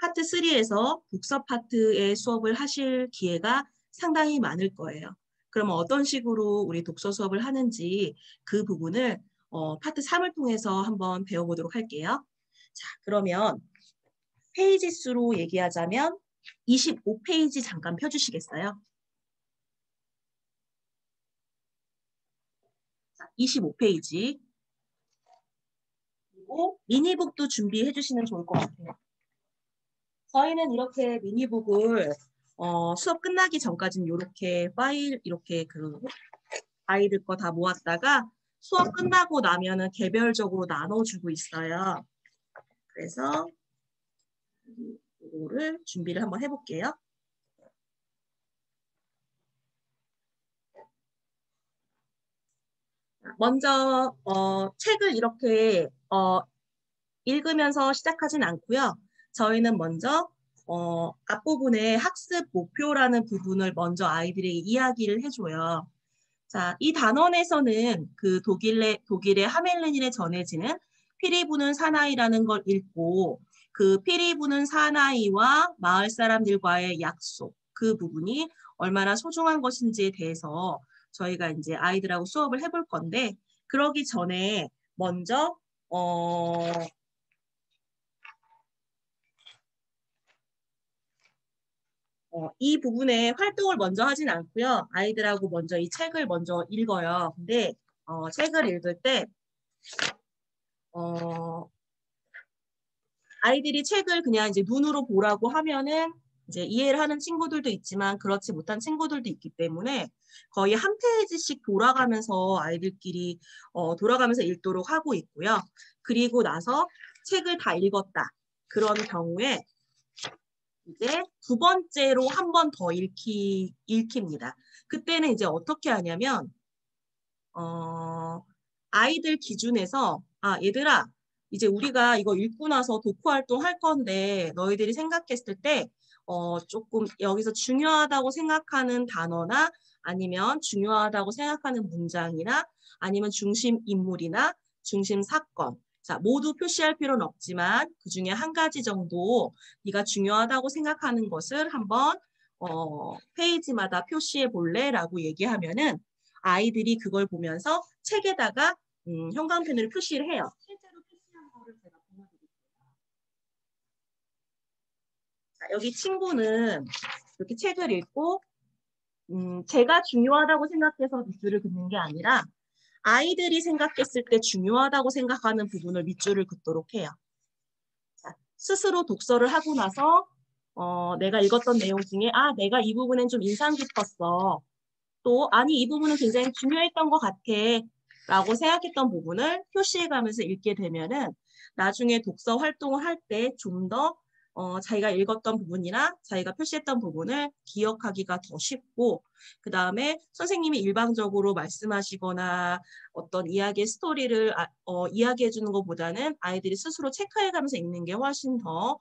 파트 3에서 독서 파트의 수업을 하실 기회가 상당히 많을 거예요. 그러면 어떤 식으로 우리 독서 수업을 하는지 그 부분을 파트 3을 통해서 한번 배워보도록 할게요. 자, 그러면 페이지 수로 얘기하자면 25페이지 잠깐 펴주시겠어요? 자, 25페이지. 그리고 미니북도 준비해 주시면 좋을 것 같아요. 저희는 이렇게 미니북을 수업 끝나기 전까지는 이렇게 파일, 이렇게 그 아이들 거 다 모았다가 수업 끝나고 나면은 개별적으로 나눠주고 있어요. 그래서 이거를 준비를 한번 해볼게요. 먼저 책을 이렇게 읽으면서 시작하진 않고요. 저희는 먼저 앞부분에 학습 목표라는 부분을 먼저 아이들에게 이야기를 해줘요. 자, 이 단원에서는 그 독일의 하멜른일에 전해지는 피리 부는 사나이라는 걸 읽고 그 피리 부는 사나이와 마을 사람들과의 약속, 그 부분이 얼마나 소중한 것인지에 대해서 저희가 이제 아이들하고 수업을 해볼 건데, 그러기 전에 먼저 이 부분에 활동을 먼저 하진 않고요. 아이들하고 먼저 이 책을 먼저 읽어요. 근데 책을 읽을 때 아이들이 책을 그냥 이제 눈으로 보라고 하면은 이제 이해를 하는 친구들도 있지만 그렇지 못한 친구들도 있기 때문에 거의 한 페이지씩 돌아가면서 아이들끼리 돌아가면서 읽도록 하고 있고요. 그리고 나서 책을 다 읽었다. 그런 경우에 이제 두 번째로 한 번 더 읽힙니다. 그때는 이제 어떻게 하냐면 아이들 기준에서 얘들아 이제 우리가 이거 읽고 나서 독후 활동 할 건데 너희들이 생각했을 때 조금 여기서 중요하다고 생각하는 단어나 아니면 중요하다고 생각하는 문장이나 아니면 중심 인물이나 중심 사건, 자, 모두 표시할 필요는 없지만 그중에 한 가지 정도 네가 중요하다고 생각하는 것을 한번 페이지마다 표시해 볼래라고 얘기하면은 아이들이 그걸 보면서 책에다가 형광펜으로 표시를 해요. 실제로 표시한 거를 제가 보여드릴게요. 자, 여기 친구는 이렇게 책을 읽고 제가 중요하다고 생각해서 밑줄을 긋는 게 아니라 아이들이 생각했을 때 중요하다고 생각하는 부분을 밑줄을 긋도록 해요. 자, 스스로 독서를 하고 나서 내가 읽었던 내용 중에 내가 이 부분엔 좀 인상 깊었어. 또 아니 이 부분은 굉장히 중요했던 것 같아 라고 생각했던 부분을 표시해가면서 읽게 되면은 나중에 독서 활동을 할 때 좀 더 자기가 읽었던 부분이나 자기가 표시했던 부분을 기억하기가 더 쉽고 그 다음에 선생님이 일방적으로 말씀하시거나 어떤 이야기의 스토리를 이야기해 주는 것보다는 아이들이 스스로 체크해가면서 읽는 게 훨씬 더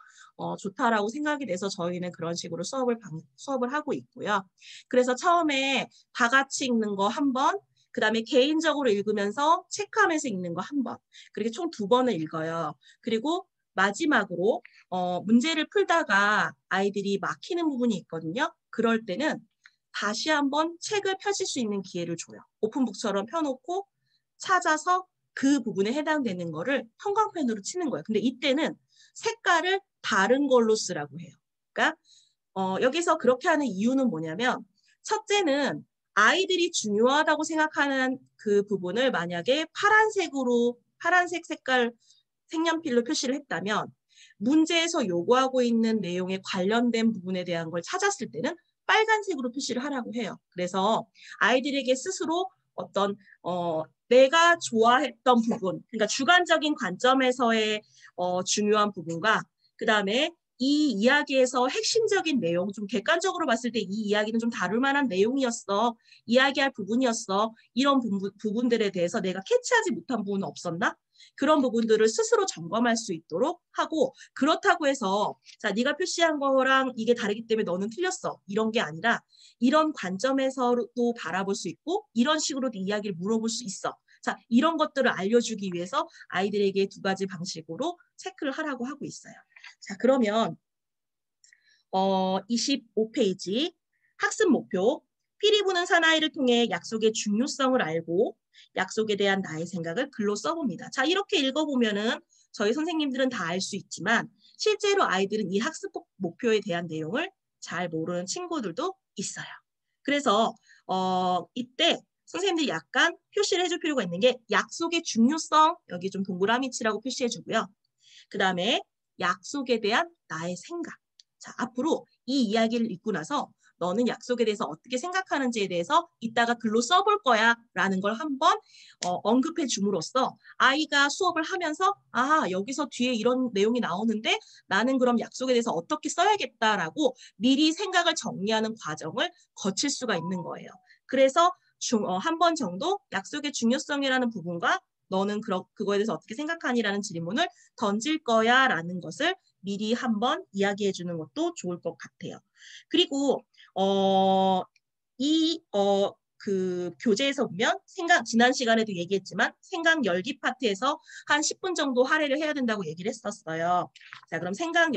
좋다라고 생각이 돼서 저희는 그런 식으로 수업을 하고 있고요. 그래서 처음에 다 같이 읽는 거 한 번, 그 다음에 개인적으로 읽으면서 체크하면서 읽는 거 한 번, 그렇게 총 2번을 읽어요. 그리고 마지막으로 문제를 풀다가 아이들이 막히는 부분이 있거든요. 그럴 때는 다시 한번 책을 펴실 수 있는 기회를 줘요. 오픈북처럼 펴놓고 찾아서 그 부분에 해당되는 거를 형광펜으로 치는 거예요. 근데 이때는 색깔을 다른 걸로 쓰라고 해요. 그러니까 여기서 그렇게 하는 이유는 뭐냐면 첫째는 아이들이 중요하다고 생각하는 그 부분을 만약에 파란색 색깔 색연필로 표시를 했다면 문제에서 요구하고 있는 내용에 관련된 부분에 대한 걸 찾았을 때는 빨간색으로 표시를 하라고 해요. 그래서 아이들에게 스스로 어떤 내가 좋아했던 부분, 그러니까 주관적인 관점에서의 중요한 부분과 그 다음에 이 이야기에서 핵심적인 내용, 좀 객관적으로 봤을 때 이 이야기는 좀 다룰 만한 내용이었어. 이야기할 부분이었어. 이런 부분들에 대해서 내가 캐치하지 못한 부분은 없었나? 그런 부분들을 스스로 점검할 수 있도록 하고 그렇다고 해서 자 네가 표시한 거랑 이게 다르기 때문에 너는 틀렸어. 이런 게 아니라 이런 관점에서도 바라볼 수 있고 이런 식으로도 이야기를 물어볼 수 있어. 자 이런 것들을 알려주기 위해서 아이들에게 2가지 방식으로 체크를 하라고 하고 있어요. 자 그러면 25페이지 학습 목표. 피리 부는 사나이를 통해 약속의 중요성을 알고 약속에 대한 나의 생각을 글로 써봅니다. 자, 이렇게 읽어보면은 저희 선생님들은 다 알 수 있지만 실제로 아이들은 이 학습 목표에 대한 내용을 잘 모르는 친구들도 있어요. 그래서 이때 선생님들이 약간 표시를 해줄 필요가 있는 게 약속의 중요성, 여기 좀 동그라미 치라고 표시해주고요. 그 다음에 약속에 대한 나의 생각. 자, 앞으로 이 이야기를 읽고 나서 너는 약속에 대해서 어떻게 생각하는지에 대해서 이따가 글로 써볼 거야 라는 걸 한번 언급해 줌으로써 아이가 수업을 하면서 아, 여기서 뒤에 이런 내용이 나오는데 나는 그럼 약속에 대해서 어떻게 써야겠다라고 미리 생각을 정리하는 과정을 거칠 수가 있는 거예요. 그래서 한 번 정도 약속의 중요성이라는 부분과 너는 그거에 대해서 어떻게 생각하니라는 질문을 던질 거야 라는 것을 미리 한번 이야기해 주는 것도 좋을 것 같아요. 그리고 그 교재에서 보면 지난 시간에도 얘기했지만 생각 열기 파트에서 한 10분 정도 할애를 해야 된다고 얘기를 했었어요. 자, 그럼 생각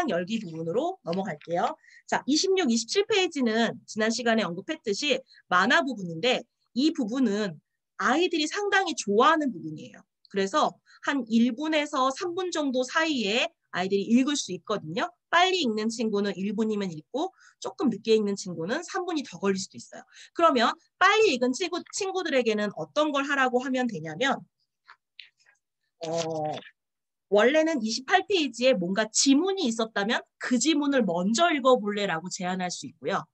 열기 부분으로 넘어갈게요. 자, 26, 27페이지는 지난 시간에 언급했듯이 만화 부분인데 이 부분은 아이들이 상당히 좋아하는 부분이에요. 그래서 한 1분에서 3분 정도 사이에 아이들이 읽을 수 있거든요. 빨리 읽는 친구는 1분이면 읽고 조금 늦게 읽는 친구는 3분이 더 걸릴 수도 있어요. 그러면 빨리 읽은 친구들에게는 어떤 걸 하라고 하면 되냐면 원래는 28페이지에 뭔가 지문이 있었다면 그 지문을 먼저 읽어볼래라고 제안할 수 있고요.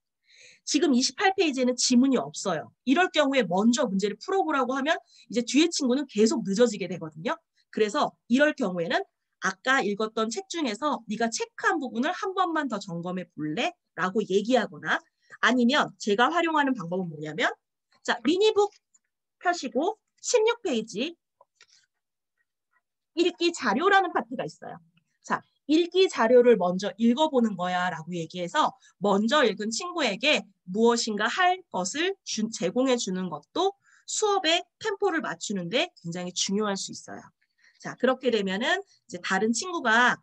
지금 28페이지에는 지문이 없어요. 이럴 경우에 먼저 문제를 풀어보라고 하면 이제 뒤에 친구는 계속 늦어지게 되거든요. 그래서 이럴 경우에는 아까 읽었던 책 중에서 네가 체크한 부분을 한 번만 더 점검해 볼래? 라고 얘기하거나 아니면 제가 활용하는 방법은 뭐냐면 자, 미니북 펴시고 16페이지 읽기 자료라는 파트가 있어요. 자, 읽기 자료를 먼저 읽어보는 거야 라고 얘기해서 먼저 읽은 친구에게 무엇인가 할 것을 제공해 주는 것도 수업의 템포를 맞추는데 굉장히 중요할 수 있어요. 자, 그렇게 되면은 이제 다른 친구가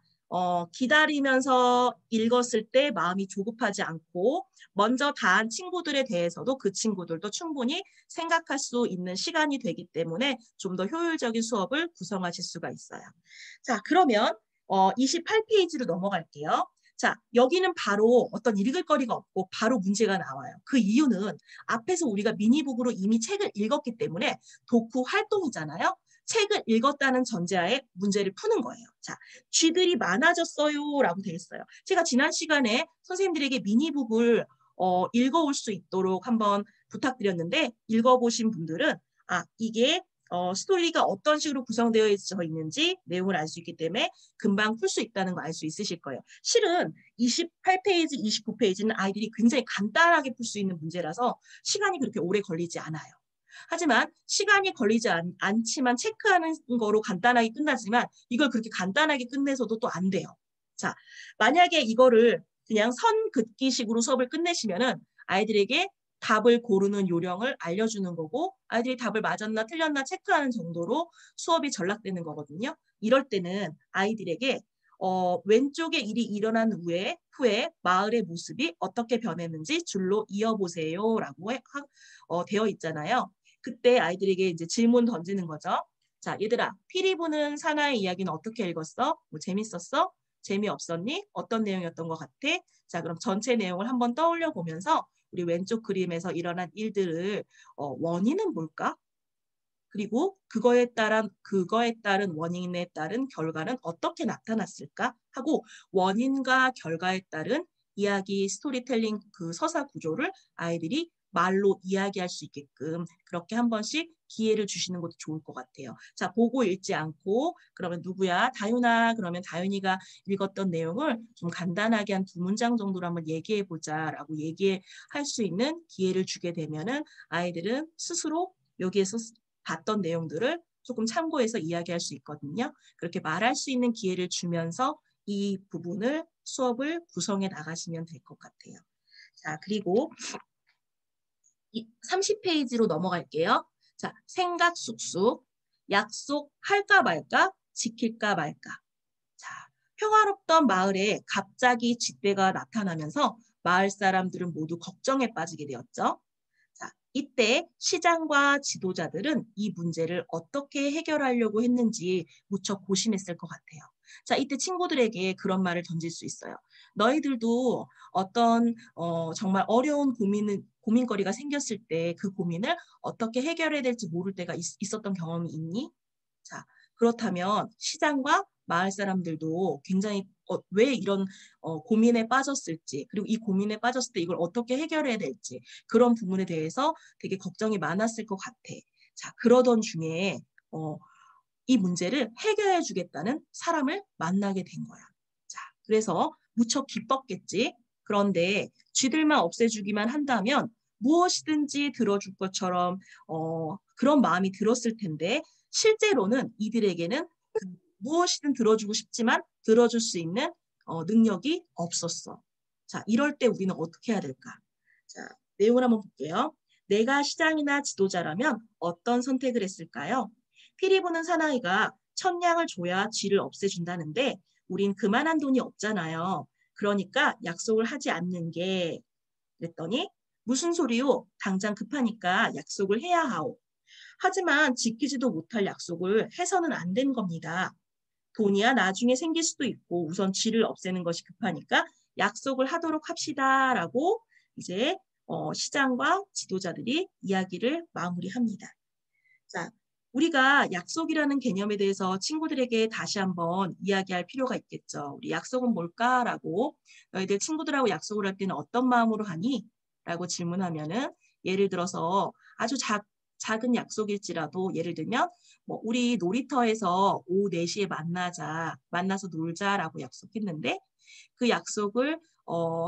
기다리면서 읽었을 때 마음이 조급하지 않고 먼저 다 한 친구들에 대해서도 그 친구들도 충분히 생각할 수 있는 시간이 되기 때문에 좀 더 효율적인 수업을 구성하실 수가 있어요. 자, 그러면 28페이지로 넘어갈게요. 자, 여기는 바로 어떤 읽을 거리가 없고 바로 문제가 나와요. 그 이유는 앞에서 우리가 미니북으로 이미 책을 읽었기 때문에 독후 활동이잖아요. 책을 읽었다는 전제하에 문제를 푸는 거예요. 자, 쥐들이 많아졌어요 라고 되어 있어요. 제가 지난 시간에 선생님들에게 미니북을 읽어올 수 있도록 한번 부탁드렸는데 읽어보신 분들은 이게 스토리가 어떤 식으로 구성되어 있는지 내용을 알 수 있기 때문에 금방 풀 수 있다는 거 알 수 있으실 거예요. 실은 28페이지, 29페이지는 아이들이 굉장히 간단하게 풀 수 있는 문제라서 시간이 그렇게 오래 걸리지 않아요. 하지만 시간이 걸리지 않지만 체크하는 거로 간단하게 끝나지만 이걸 그렇게 간단하게 끝내서도 또 안 돼요. 자, 만약에 이거를 그냥 선 긋기식으로 수업을 끝내시면은 아이들에게 답을 고르는 요령을 알려주는 거고 아이들이 답을 맞았나 틀렸나 체크하는 정도로 수업이 전락되는 거거든요. 이럴 때는 아이들에게 왼쪽에 일이 일어난 후에 마을의 모습이 어떻게 변했는지 줄로 이어보세요 라고 되어 있잖아요. 그때 아이들에게 이제 질문 던지는 거죠. 자, 얘들아, 피리 부는 사나이 이야기는 어떻게 읽었어? 뭐 재밌었어? 재미없었니? 어떤 내용이었던 것 같아? 자, 그럼 전체 내용을 한번 떠올려 보면서 우리 왼쪽 그림에서 일어난 일들을 원인은 뭘까? 그리고 그거에 따른 원인에 따른 결과는 어떻게 나타났을까? 하고 원인과 결과에 따른 이야기 스토리텔링 그 서사 구조를 아이들이 말로 이야기할 수 있게끔 그렇게 한 번씩 기회를 주시는 것도 좋을 것 같아요. 자, 보고 읽지 않고 그러면 누구야? 다윤아. 그러면 다윤이가 읽었던 내용을 좀 간단하게 한 2문장 정도로 한번 얘기해 보자라고 얘기할 수 있는 기회를 주게 되면은 아이들은 스스로 여기에서 봤던 내용들을 조금 참고해서 이야기할 수 있거든요. 그렇게 말할 수 있는 기회를 주면서 이 부분을 수업을 구성해 나가시면 될 것 같아요. 자, 그리고 30페이지로 넘어갈게요. 자, 생각 쑥쑥. 약속할까 말까? 지킬까 말까? 자, 평화롭던 마을에 갑자기 쥐떼가 나타나면서 마을 사람들은 모두 걱정에 빠지게 되었죠. 자, 이때 시장과 지도자들은 이 문제를 어떻게 해결하려고 했는지 무척 고심했을 것 같아요. 자, 이때 친구들에게 그런 말을 던질 수 있어요. 너희들도 어떤 정말 어려운 고민거리가 생겼을 때 그 고민을 어떻게 해결해야 될지 모를 때가 있었던 경험이 있니? 자, 그렇다면 시장과 마을 사람들도 굉장히 왜 이런 고민에 빠졌을지, 그리고 이 고민에 빠졌을 때 이걸 어떻게 해결해야 될지 그런 부분에 대해서 되게 걱정이 많았을 것 같아. 자, 그러던 중에 이 문제를 해결해 주겠다는 사람을 만나게 된 거야. 자, 그래서 무척 기뻤겠지. 그런데 쥐들만 없애주기만 한다면 무엇이든지 들어줄 것처럼 그런 마음이 들었을 텐데 실제로는 이들에게는 무엇이든 들어주고 싶지만 들어줄 수 있는 능력이 없었어. 자, 이럴 때 우리는 어떻게 해야 될까? 자, 내용을 한번 볼게요. 내가 시장이나 지도자라면 어떤 선택을 했을까요? 피리 부는 사나이가 천냥을 줘야 쥐를 없애준다는데 우린 그만한 돈이 없잖아요. 그러니까 약속을 하지 않는 게 그랬더니 무슨 소리요? 당장 급하니까 약속을 해야 하오. 하지만 지키지도 못할 약속을 해서는 안 되는 겁니다. 돈이야 나중에 생길 수도 있고 우선 쥐를 없애는 것이 급하니까 약속을 하도록 합시다라고 이제 시장과 지도자들이 이야기를 마무리합니다. 자, 우리가 약속이라는 개념에 대해서 친구들에게 다시 한번 이야기할 필요가 있겠죠. 우리 약속은 뭘까라고 너희들 친구들하고 약속을 할 때는 어떤 마음으로 하니? 라고 질문하면은 예를 들어서 아주 작은 약속일지라도 예를 들면 뭐 우리 놀이터에서 오후 4시에 만나서 놀자라고 약속했는데 그 약속을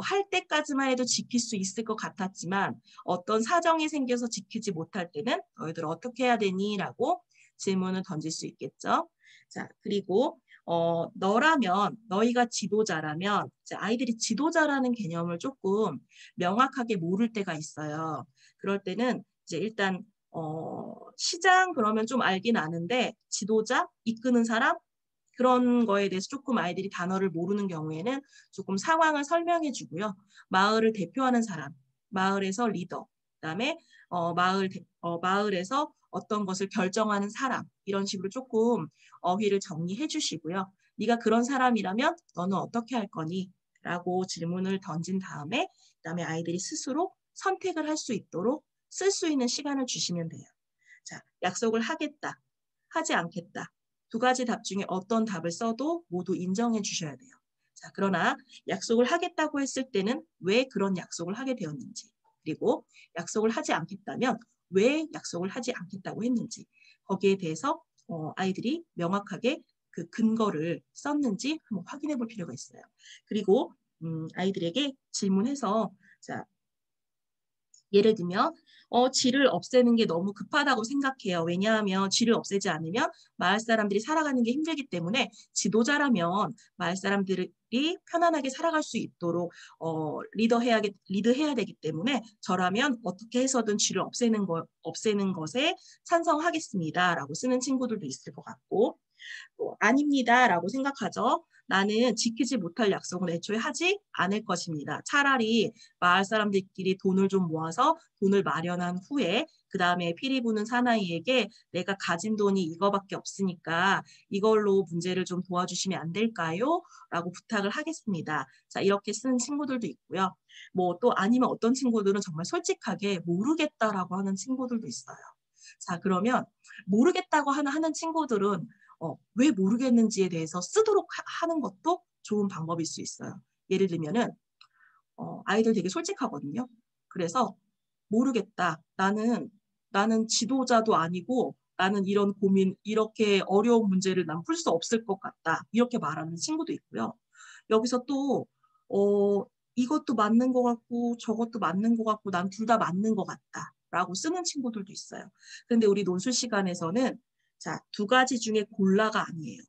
할 때까지만 해도 지킬 수 있을 것 같았지만 어떤 사정이 생겨서 지키지 못할 때는 너희들 어떻게 해야 되니? 라고 질문을 던질 수 있겠죠. 자, 그리고 너희가 지도자라면 이제 아이들이 지도자라는 개념을 조금 명확하게 모를 때가 있어요. 그럴 때는 이제 일단 시장 그러면 좀 알긴 아는데 지도자, 이끄는 사람 그런 거에 대해서 조금 아이들이 단어를 모르는 경우에는 조금 상황을 설명해 주고요. 마을을 대표하는 사람, 마을에서 리더, 그다음에 마을에서 어떤 것을 결정하는 사람 이런 식으로 조금 어휘를 정리해 주시고요. 네가 그런 사람이라면 너는 어떻게 할 거니? 라고 질문을 던진 다음에 그다음에 아이들이 스스로 선택을 할 수 있도록 쓸 수 있는 시간을 주시면 돼요. 자, 약속을 하겠다, 하지 않겠다. 두 가지 답 중에 어떤 답을 써도 모두 인정해 주셔야 돼요. 자, 그러나 약속을 하겠다고 했을 때는 왜 그런 약속을 하게 되었는지, 그리고 약속을 하지 않겠다면 왜 약속을 하지 않겠다고 했는지, 거기에 대해서 아이들이 명확하게 그 근거를 썼는지 한번 확인해 볼 필요가 있어요. 그리고 아이들에게 질문해서 자, 예를 들면 쥐를 없애는 게 너무 급하다고 생각해요. 왜냐하면 쥐를 없애지 않으면 마을 사람들이 살아가는 게 힘들기 때문에 지도자라면 마을 사람들이 편안하게 살아갈 수 있도록 리드해야 되기 때문에 저라면 어떻게 해서든 쥐를 없애는 것에 찬성하겠습니다라고 쓰는 친구들도 있을 것 같고 아닙니다라고 생각하죠. 나는 지키지 못할 약속은 애초에 하지 않을 것입니다. 차라리 마을 사람들끼리 돈을 좀 모아서 돈을 마련한 후에 그 다음에 피리 부는 사나이에게 내가 가진 돈이 이거밖에 없으니까 이걸로 문제를 좀 도와주시면 안 될까요? 라고 부탁을 하겠습니다. 자, 이렇게 쓰는 친구들도 있고요. 뭐 또 아니면 어떤 친구들은 정말 솔직하게 모르겠다라고 하는 친구들도 있어요. 자, 그러면 모르겠다고 하는 친구들은 왜 모르겠는지에 대해서 쓰도록 하는 것도 좋은 방법일 수 있어요. 예를 들면은 아이들 되게 솔직하거든요. 그래서 모르겠다. 나는 지도자도 아니고 나는 이런 고민, 이렇게 어려운 문제를 난 풀 수 없을 것 같다. 이렇게 말하는 친구도 있고요. 여기서 또 이것도 맞는 것 같고 저것도 맞는 것 같고 난 둘 다 맞는 것 같다. 라고 쓰는 친구들도 있어요. 그런데 우리 논술 시간에서는 자, 두 가지 중에 골라가 아니에요.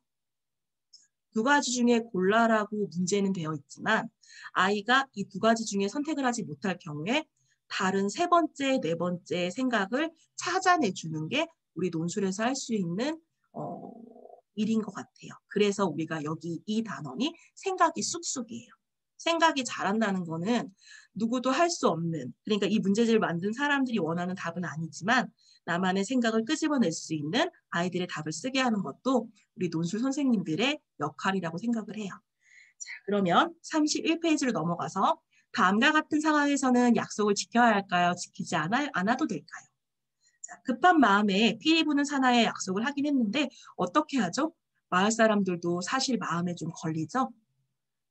두 가지 중에 골라라고 문제는 되어 있지만 아이가 이 두 가지 중에 선택을 하지 못할 경우에 다른 세 번째, 네 번째 생각을 찾아내주는 게 우리 논술에서 할 수 있는 일인 것 같아요. 그래서 우리가 여기 이 단원이 생각이 쑥쑥이에요. 생각이 잘한다는 거는 누구도 할 수 없는, 그러니까 이 문제집을 만든 사람들이 원하는 답은 아니지만 나만의 생각을 끄집어낼 수 있는 아이들의 답을 쓰게 하는 것도 우리 논술 선생님들의 역할이라고 생각을 해요. 자, 그러면 31페이지로 넘어가서 다음과 같은 상황에서는 약속을 지켜야 할까요? 지키지 않아도 될까요? 자, 급한 마음에 피리 부는 사나이의 약속을 하긴 했는데 어떻게 하죠? 마을 사람들도 사실 마음에 좀 걸리죠?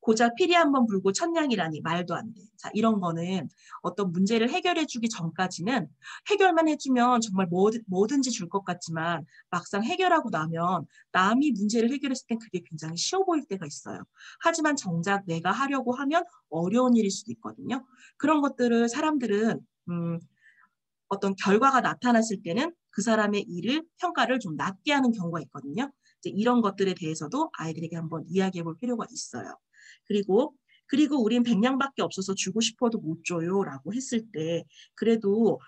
고작 피리 한번 불고 천냥이라니 말도 안 돼. 자, 이런 거는 어떤 문제를 해결해 주기 전까지는 해결만 해주면 정말 뭐든지 줄 것 같지만 막상 해결하고 나면 남이 문제를 해결했을 땐 그게 굉장히 쉬워 보일 때가 있어요. 하지만 정작 내가 하려고 하면 어려운 일일 수도 있거든요. 그런 것들을 사람들은 어떤 결과가 나타났을 때는 그 사람의 일을 평가를 좀 낮게 하는 경우가 있거든요. 이제 이런 것들에 대해서도 아이들에게 한번 이야기해 볼 필요가 있어요. 그리고 우린 100냥밖에 없어서 주고 싶어도 못 줘요 라고 했을 때 그래도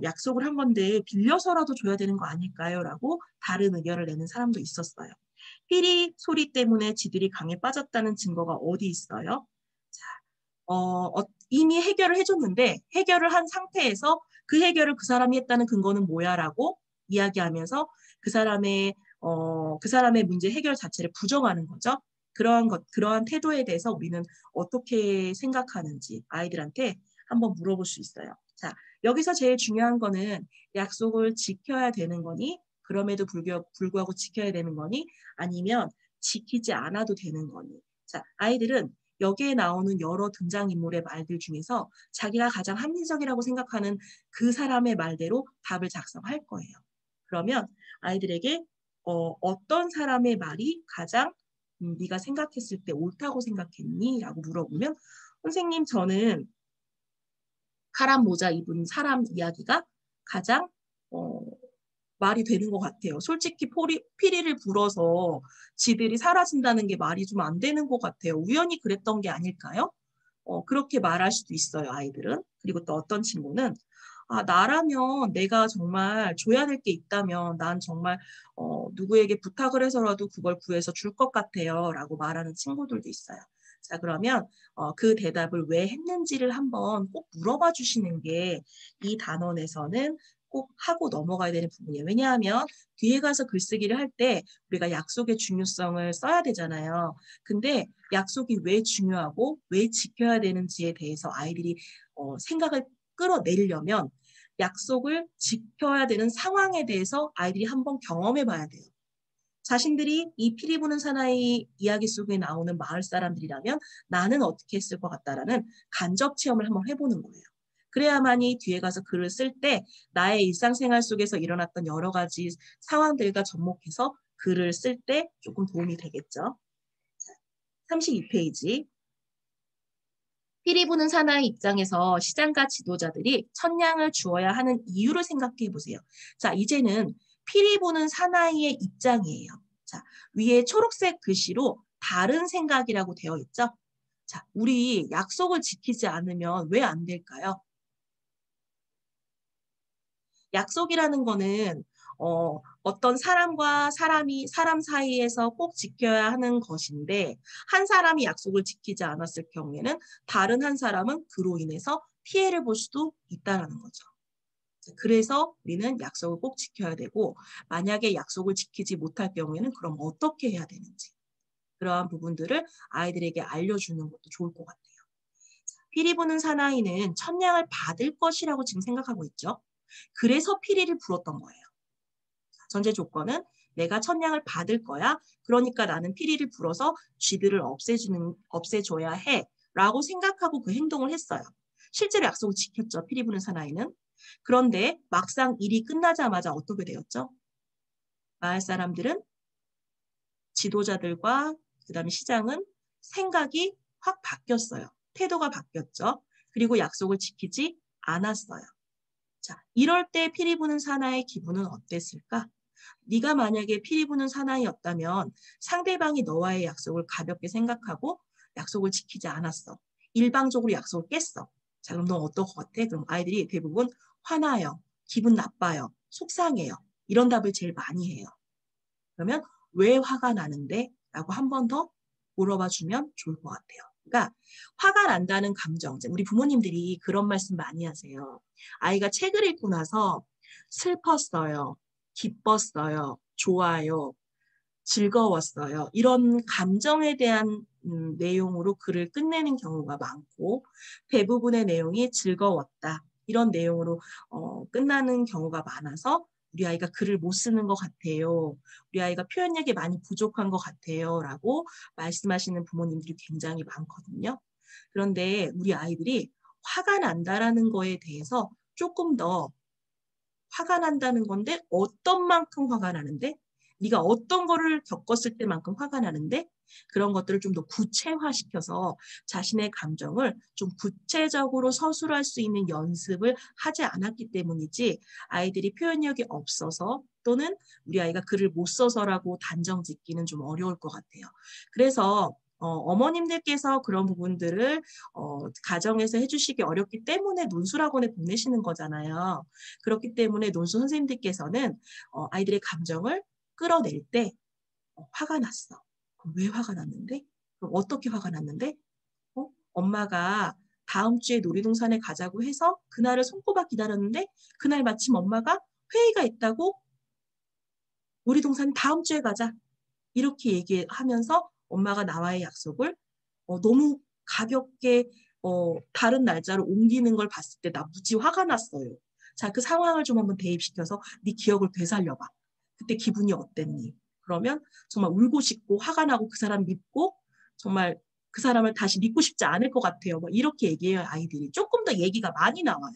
약속을 한 건데 빌려서라도 줘야 되는 거 아닐까요? 라고 다른 의견을 내는 사람도 있었어요. 피리 소리 때문에 지들이 강에 빠졌다는 증거가 어디 있어요? 자, 이미 해결을 해줬는데 해결을 한 상태에서 그 해결을 그 사람이 했다는 근거는 뭐야? 라고 이야기하면서 그 사람의 문제 해결 자체를 부정하는 거죠. 그러한 태도에 대해서 우리는 어떻게 생각하는지 아이들한테 한번 물어볼 수 있어요. 자, 여기서 제일 중요한 거는 약속을 지켜야 되는 거니, 그럼에도 불구하고 지켜야 되는 거니, 아니면 지키지 않아도 되는 거니. 자, 아이들은 여기에 나오는 여러 등장인물의 말들 중에서 자기가 가장 합리적이라고 생각하는 그 사람의 말대로 답을 작성할 거예요. 그러면 아이들에게 어떤 사람의 말이 가장 네가 생각했을 때 옳다고 생각했니? 라고 물어보면 선생님 저는 파란 모자 입은 사람 이야기가 가장 말이 되는 것 같아요. 솔직히 피리를 불어서 지들이 사라진다는 게 말이 좀 안 되는 것 같아요. 우연히 그랬던 게 아닐까요? 그렇게 말할 수도 있어요, 아이들은. 그리고 또 어떤 친구는 나라면 내가 정말 줘야 될 게 있다면 난 정말 누구에게 부탁을 해서라도 그걸 구해서 줄 것 같아요. 라고 말하는 친구들도 있어요. 자, 그러면 그 대답을 왜 했는지를 한번 꼭 물어봐 주시는 게 이 단원에서는 꼭 하고 넘어가야 되는 부분이에요. 왜냐하면 뒤에 가서 글쓰기를 할 때 우리가 약속의 중요성을 써야 되잖아요. 근데 약속이 왜 중요하고 왜 지켜야 되는지에 대해서 아이들이 생각을 끌어내려면 약속을 지켜야 되는 상황에 대해서 아이들이 한번 경험해 봐야 돼요. 자신들이 이 피리 부는 사나이 이야기 속에 나오는 마을 사람들이라면 나는 어떻게 했을 것 같다라는 간접 체험을 한번 해보는 거예요. 그래야만이 뒤에 가서 글을 쓸 때 나의 일상생활 속에서 일어났던 여러 가지 상황들과 접목해서 글을 쓸 때 조금 도움이 되겠죠. 32페이지. 피리 부는 사나이 입장에서 시장가 지도자들이 천냥을 주어야 하는 이유를 생각해 보세요. 자, 이제는 피리 부는 사나이의 입장이에요. 자, 위에 초록색 글씨로 다른 생각이라고 되어 있죠. 자, 우리 약속을 지키지 않으면 왜 안 될까요? 약속이라는 거는 어떤 사람과 사람 사이에서 꼭 지켜야 하는 것인데 한 사람이 약속을 지키지 않았을 경우에는 다른 한 사람은 그로 인해서 피해를 볼 수도 있다는 거죠. 그래서 우리는 약속을 꼭 지켜야 되고 만약에 약속을 지키지 못할 경우에는 그럼 어떻게 해야 되는지 그러한 부분들을 아이들에게 알려주는 것도 좋을 것 같아요. 피리 부는 사나이는 천냥을 받을 것이라고 지금 생각하고 있죠. 그래서 피리를 불었던 거예요. 전제 조건은 내가 천냥을 받을 거야. 그러니까 나는 피리를 불어서 쥐들을 없애줘야 해. 라고 생각하고 그 행동을 했어요. 실제로 약속을 지켰죠. 피리 부는 사나이는. 그런데 막상 일이 끝나자마자 어떻게 되었죠? 마을 사람들은 지도자들과 그다음에 시장은 생각이 확 바뀌었어요. 태도가 바뀌었죠. 그리고 약속을 지키지 않았어요. 자, 이럴 때 피리 부는 사나이의 기분은 어땠을까? 네가 만약에 피리 부는 사나이였다면 상대방이 너와의 약속을 가볍게 생각하고 약속을 지키지 않았어. 일방적으로 약속을 깼어. 자, 그럼 너 어떨 것 같아? 그럼 아이들이 대부분 화나요. 기분 나빠요. 속상해요. 이런 답을 제일 많이 해요. 그러면 왜 화가 나는데? 라고 한 번 더 물어봐 주면 좋을 것 같아요. 그러니까 화가 난다는 감정, 우리 부모님들이 그런 말씀 많이 하세요. 아이가 책을 읽고 나서 슬펐어요, 기뻤어요, 좋아요, 즐거웠어요. 이런 감정에 대한 내용으로 글을 끝내는 경우가 많고 대부분의 내용이 즐거웠다. 이런 내용으로 끝나는 경우가 많아서 우리 아이가 글을 못 쓰는 것 같아요. 우리 아이가 표현력이 많이 부족한 것 같아요. 라고 말씀하시는 부모님들이 굉장히 많거든요. 그런데 우리 아이들이 화가 난다라는 거에 대해서 조금 더 화가 난다는 건데 어떤 만큼 화가 나는데 네가 어떤 거를 겪었을 때만큼 화가 나는데 그런 것들을 좀 더 구체화시켜서 자신의 감정을 좀 구체적으로 서술할 수 있는 연습을 하지 않았기 때문이지 아이들이 표현력이 없어서 또는 우리 아이가 글을 못 써서라고 단정 짓기는 좀 어려울 것 같아요. 그래서 어머님들께서 그런 부분들을 가정에서 해주시기 어렵기 때문에 논술학원에 보내시는 거잖아요. 그렇기 때문에 논술 선생님들께서는 아이들의 감정을 끌어낼 때 화가 났어. 그럼 왜 화가 났는데? 그럼 어떻게 화가 났는데? 엄마가 다음 주에 놀이동산에 가자고 해서 그날을 손꼽아 기다렸는데 그날 마침 엄마가 회의가 있다고 놀이동산 다음 주에 가자. 이렇게 얘기하면서 엄마가 나와의 약속을 너무 가볍게 다른 날짜로 옮기는 걸 봤을 때 나 무지 화가 났어요. 자, 그 상황을 좀 한번 대입시켜서 네 기억을 되살려봐. 그때 기분이 어땠니? 그러면 정말 울고 싶고 화가 나고 그 사람 믿고 정말 그 사람을 다시 믿고 싶지 않을 것 같아요. 뭐 이렇게 얘기해요, 아이들이. 조금 더 얘기가 많이 나와요.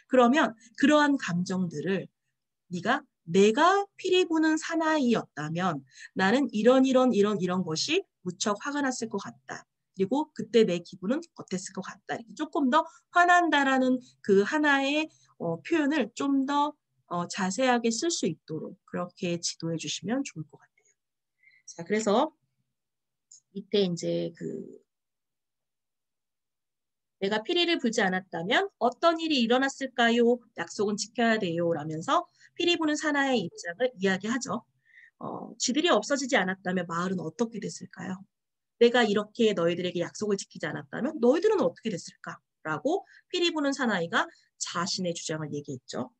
그러면 그러한 감정들을 네가 내가 피리 부는 사나이였다면 나는 이런 것이 무척 화가 났을 것 같다. 그리고 그때 내 기분은 어땠을 것 같다. 이렇게 조금 더 화난다라는 그 하나의 표현을 좀 더 자세하게 쓸 수 있도록 그렇게 지도해 주시면 좋을 것 같아요. 자, 그래서 밑에 이제 내가 피리를 불지 않았다면 어떤 일이 일어났을까요? 약속은 지켜야 돼요. 라면서 피리 부는 사나이의 입장을 이야기하죠. 쥐들이 없어지지 않았다면 마을은 어떻게 됐을까요? 내가 이렇게 너희들에게 약속을 지키지 않았다면 너희들은 어떻게 됐을까? 라고 피리 부는 사나이가 자신의 주장을 얘기했죠.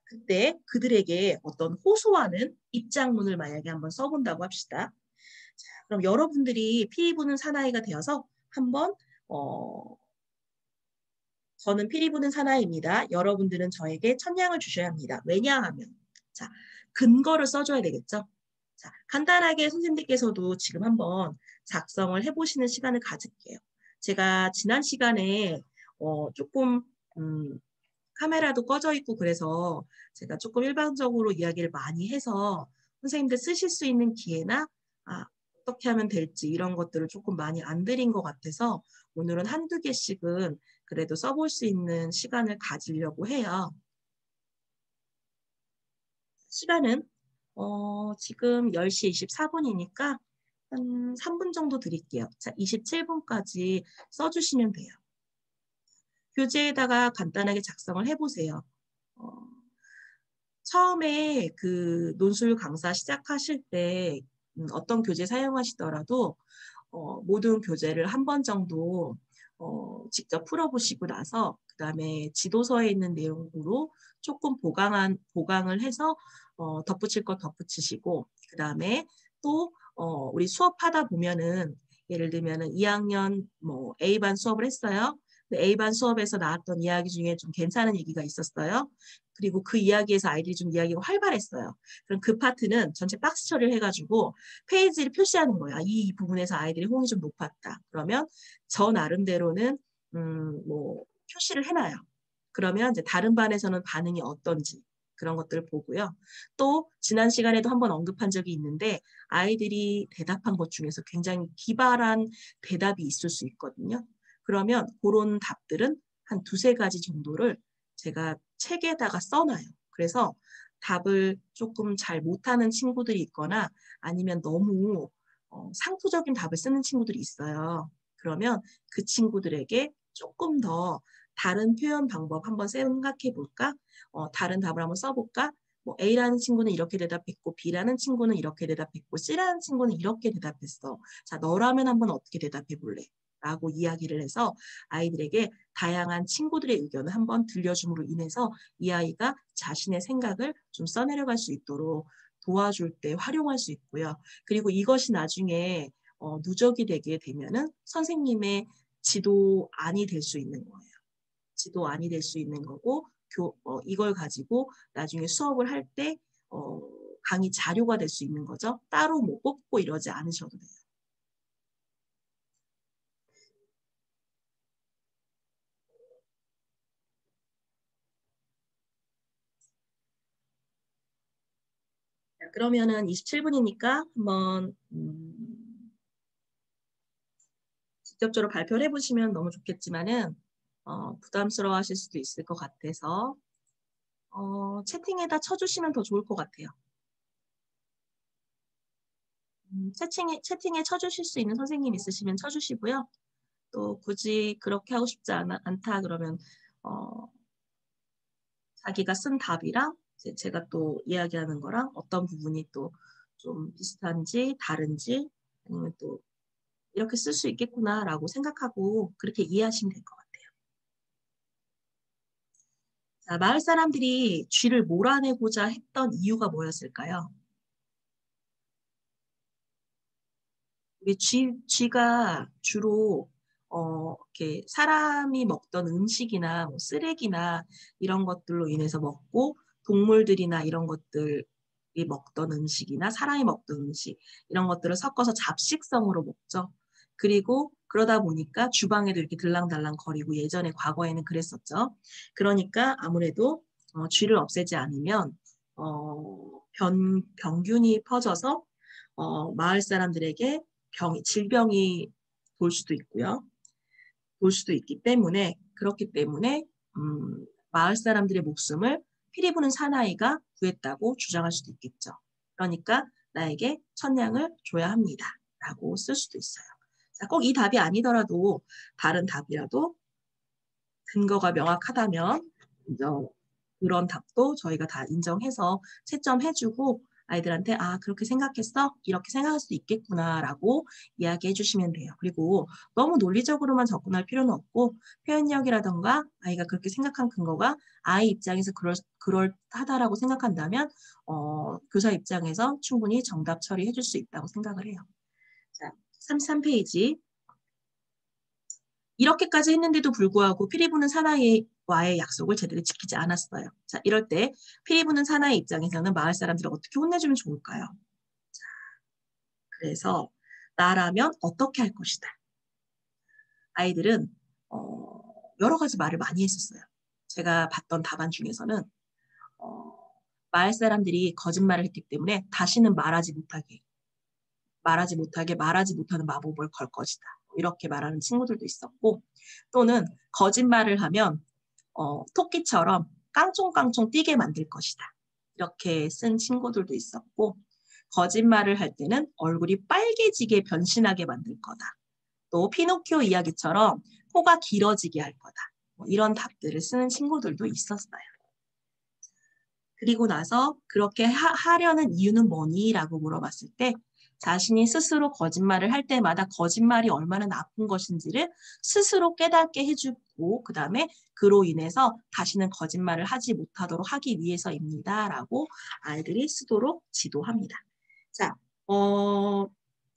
그때 그들에게 어떤 호소하는 입장문을 만약에 한번 써본다고 합시다. 자, 그럼 여러분들이 피리 부는 사나이가 되어서 한번 저는 피리 부는 사나이입니다. 여러분들은 저에게 천냥을 주셔야 합니다. 왜냐하면 자, 근거를 써줘야 되겠죠. 자, 간단하게 선생님들께서도 지금 한번 작성을 해보시는 시간을 가질게요. 제가 지난 시간에 조금 카메라도 꺼져 있고 그래서 제가 조금 일반적으로 이야기를 많이 해서 선생님들 쓰실 수 있는 기회나 어떻게 하면 될지 이런 것들을 조금 많이 안 드린 것 같아서 오늘은 한두 개씩은 그래도 써볼 수 있는 시간을 가지려고 해요. 시간은 지금 10시 24분이니까 한 3분 정도 드릴게요. 자, 27분까지 써주시면 돼요. 교재에다가 간단하게 작성을 해보세요. 처음에 그 논술 강사 시작하실 때 어떤 교재 사용하시더라도 모든 교재를 한 번 정도 직접 풀어보시고 나서 그 다음에 지도서에 있는 내용으로 조금 보강을 해서 덧붙일 것 덧붙이시고 그 다음에 또 우리 수업하다 보면은 예를 들면은 2학년 뭐 A반 수업을 했어요. A반 수업에서 나왔던 이야기 중에 좀 괜찮은 얘기가 있었어요. 그리고 그 이야기에서 아이들이 좀 이야기가 활발했어요. 그럼 그 파트는 전체 박스 처리를 해가지고 페이지를 표시하는 거야. 이 부분에서 아이들이 호응이 좀 높았다. 그러면 저 나름대로는 뭐 표시를 해놔요. 그러면 이제 다른 반에서는 반응이 어떤지 그런 것들을 보고요. 또 지난 시간에도 한번 언급한 적이 있는데 아이들이 대답한 것 중에서 굉장히 기발한 대답이 있을 수 있거든요. 그러면 그런 답들은 한 두세 가지 정도를 제가 책에다가 써놔요. 그래서 답을 조금 잘 못하는 친구들이 있거나 아니면 너무 상투적인 답을 쓰는 친구들이 있어요. 그러면 그 친구들에게 조금 더 다른 표현 방법 한번 생각해 볼까? 다른 답을 한번 써볼까? 뭐 A라는 친구는 이렇게 대답했고 B라는 친구는 이렇게 대답했고 C라는 친구는 이렇게 대답했어. 자, 너라면 한번 어떻게 대답해 볼래? 라고 이야기를 해서 아이들에게 다양한 친구들의 의견을 한번 들려줌으로 인해서 이 아이가 자신의 생각을 좀 써내려갈 수 있도록 도와줄 때 활용할 수 있고요. 그리고 이것이 나중에 누적이 되게 되면은 선생님의 지도안이 될 수 있는 거예요. 지도안이 될 수 있는 거고 이걸 가지고 나중에 수업을 할 때 강의 자료가 될 수 있는 거죠. 따로 뭐 뽑고 이러지 않으셔도 돼요. 자, 그러면은 27분이니까 한번 직접적으로 발표를 해보시면 너무 좋겠지만은 부담스러워 하실 수도 있을 것 같아서 채팅에다 쳐주시면 더 좋을 것 같아요. 채팅에 쳐주실 수 있는 선생님 있으시면 쳐주시고요. 또 굳이 그렇게 하고 싶지 않다 그러면 자기가 쓴 답이랑 제가 또 이야기하는 거랑 어떤 부분이 또 좀 비슷한지 다른지 아니면 또 이렇게 쓸 수 있겠구나라고 생각하고 그렇게 이해하시면 될 것 같아요. 자, 마을 사람들이 쥐를 몰아내고자 했던 이유가 뭐였을까요? 우리 쥐가 주로 이렇게 사람이 먹던 음식이나 뭐 쓰레기나 이런 것들로 인해서 먹고 동물들이나 이런 것들이 먹던 음식이나 사람이 먹던 음식 이런 것들을 섞어서 잡식성으로 먹죠. 그리고 그러다 보니까 주방에도 이렇게 들랑달랑 거리고 예전에 과거에는 그랬었죠. 그러니까 아무래도 쥐를 없애지 않으면 병균이 퍼져서 마을 사람들에게 질병이 돌 수도 있고요. 돌 수도 있기 때문에 그렇기 때문에 마을 사람들의 목숨을 피리 부는 사나이가 구했다고 주장할 수도 있겠죠. 그러니까 나에게 천냥을 줘야 합니다. 라고 쓸 수도 있어요. 꼭 이 답이 아니더라도 다른 답이라도 근거가 명확하다면 그런 답도 저희가 다 인정해서 채점해주고 아이들한테 그렇게 생각했어? 이렇게 생각할 수도 있겠구나라고 이야기해 주시면 돼요. 그리고 너무 논리적으로만 접근할 필요는 없고 표현력이라던가 아이가 그렇게 생각한 근거가 아이 입장에서 그럴하다라고 생각한다면 교사 입장에서 충분히 정답 처리해 줄 수 있다고 생각을 해요. 자, 33페이지. 이렇게까지 했는데도 불구하고 피리 부는 사나이와의 약속을 제대로 지키지 않았어요. 자, 이럴 때 피리 부는 사나이 입장에서는 마을 사람들을 어떻게 혼내주면 좋을까요? 자, 그래서 나라면 어떻게 할 것이다. 아이들은 여러 가지 말을 많이 했었어요. 제가 봤던 답안 중에서는 마을 사람들이 거짓말을 했기 때문에 다시는 말하지 못하는 마법을 걸 것이다. 이렇게 말하는 친구들도 있었고 또는 거짓말을 하면 토끼처럼 깡총깡총 뛰게 만들 것이다. 이렇게 쓴 친구들도 있었고 거짓말을 할 때는 얼굴이 빨개지게 변신하게 만들 거다. 또 피노키오 이야기처럼 코가 길어지게 할 거다. 이런 답들을 쓰는 친구들도 있었어요. 그리고 나서 그렇게 하려는 이유는 뭐니? 라고 물어봤을 때 자신이 스스로 거짓말을 할 때마다 거짓말이 얼마나 나쁜 것인지를 스스로 깨닫게 해주고 그 다음에 그로 인해서 다시는 거짓말을 하지 못하도록 하기 위해서입니다. 라고 아이들이 쓰도록 지도합니다. 자,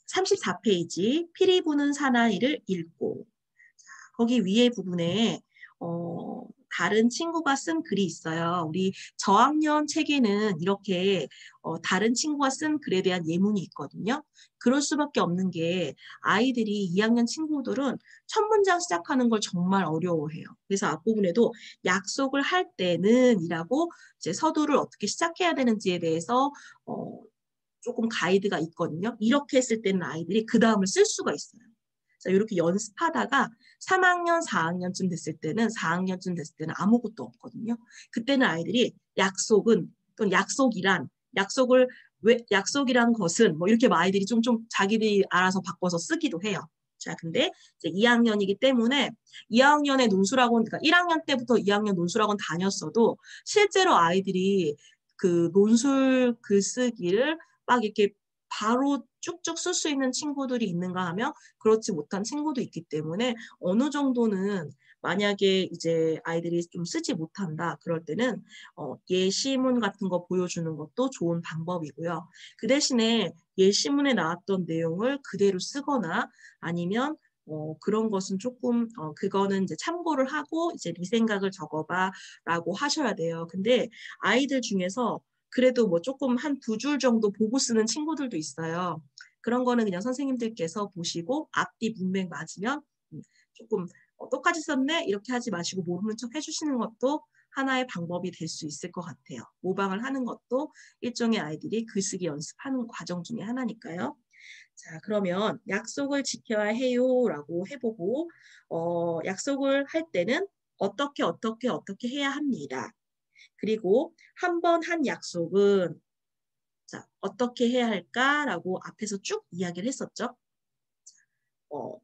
34페이지 피리 부는 사나이를 읽고 거기 위에 부분에 다른 친구가 쓴 글이 있어요. 우리 저학년 책에는 이렇게 다른 친구가 쓴 글에 대한 예문이 있거든요. 그럴 수밖에 없는 게 아이들이 2학년 친구들은 첫 문장 시작하는 걸 정말 어려워해요. 그래서 앞부분에도 약속을 할 때는 이라고 이제 서두를 어떻게 시작해야 되는지에 대해서 조금 가이드가 있거든요. 이렇게 했을 때는 아이들이 그 다음을 쓸 수가 있어요. 자, 이렇게 연습하다가 3학년, 4학년쯤 됐을 때는 아무것도 없거든요. 그때는 아이들이 약속은 또는 약속이란 것은 뭐 이렇게 아이들이 좀 자기들이 알아서 바꿔서 쓰기도 해요. 자, 근데 이제 2학년이기 때문에 2학년의 논술학원, 그러니까 1학년 때부터 2학년 논술학원 다녔어도 실제로 아이들이 그 논술 글쓰기를 막 이렇게 바로 쭉쭉 쓸 수 있는 친구들이 있는가 하면 그렇지 못한 친구도 있기 때문에 어느 정도는 만약에 이제 아이들이 좀 쓰지 못한다 그럴 때는 예시문 같은 거 보여주는 것도 좋은 방법이고요. 그 대신에 예시문에 나왔던 내용을 그대로 쓰거나 아니면 그런 것은 조금 그거는 이제 참고를 하고 이제 네 생각을 적어봐라고 하셔야 돼요. 근데 아이들 중에서 그래도 뭐 조금 한 2줄 정도 보고 쓰는 친구들도 있어요. 그런 거는 그냥 선생님들께서 보시고 앞뒤 문맥 맞으면 조금 똑같이 썼네 이렇게 하지 마시고 모르는 척 해주시는 것도 하나의 방법이 될 수 있을 것 같아요. 모방을 하는 것도 일종의 아이들이 글쓰기 연습하는 과정 중에 하나니까요. 자, 그러면 약속을 지켜야 해요라고 해보고 약속을 할 때는 어떻게 해야 합니다. 그리고 한 번 한 약속은 자, 어떻게 해야 할까라고 앞에서 쭉 이야기를 했었죠.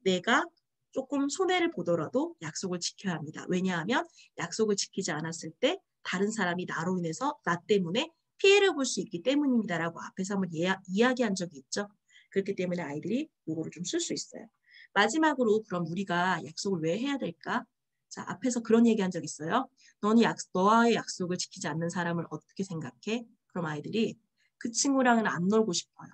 내가 조금 손해를 보더라도 약속을 지켜야 합니다. 왜냐하면 약속을 지키지 않았을 때 다른 사람이 나로 인해서 나 때문에 피해를 볼 수 있기 때문입니다라고 앞에서 한번 이야기한 적이 있죠. 그렇기 때문에 아이들이 이거를 좀 쓸 수 있어요. 마지막으로 그럼 우리가 약속을 왜 해야 될까? 자, 앞에서 그런 얘기한 적 있어요. 너와의 약속을 지키지 않는 사람을 어떻게 생각해? 그럼 아이들이 그 친구랑은 안 놀고 싶어요.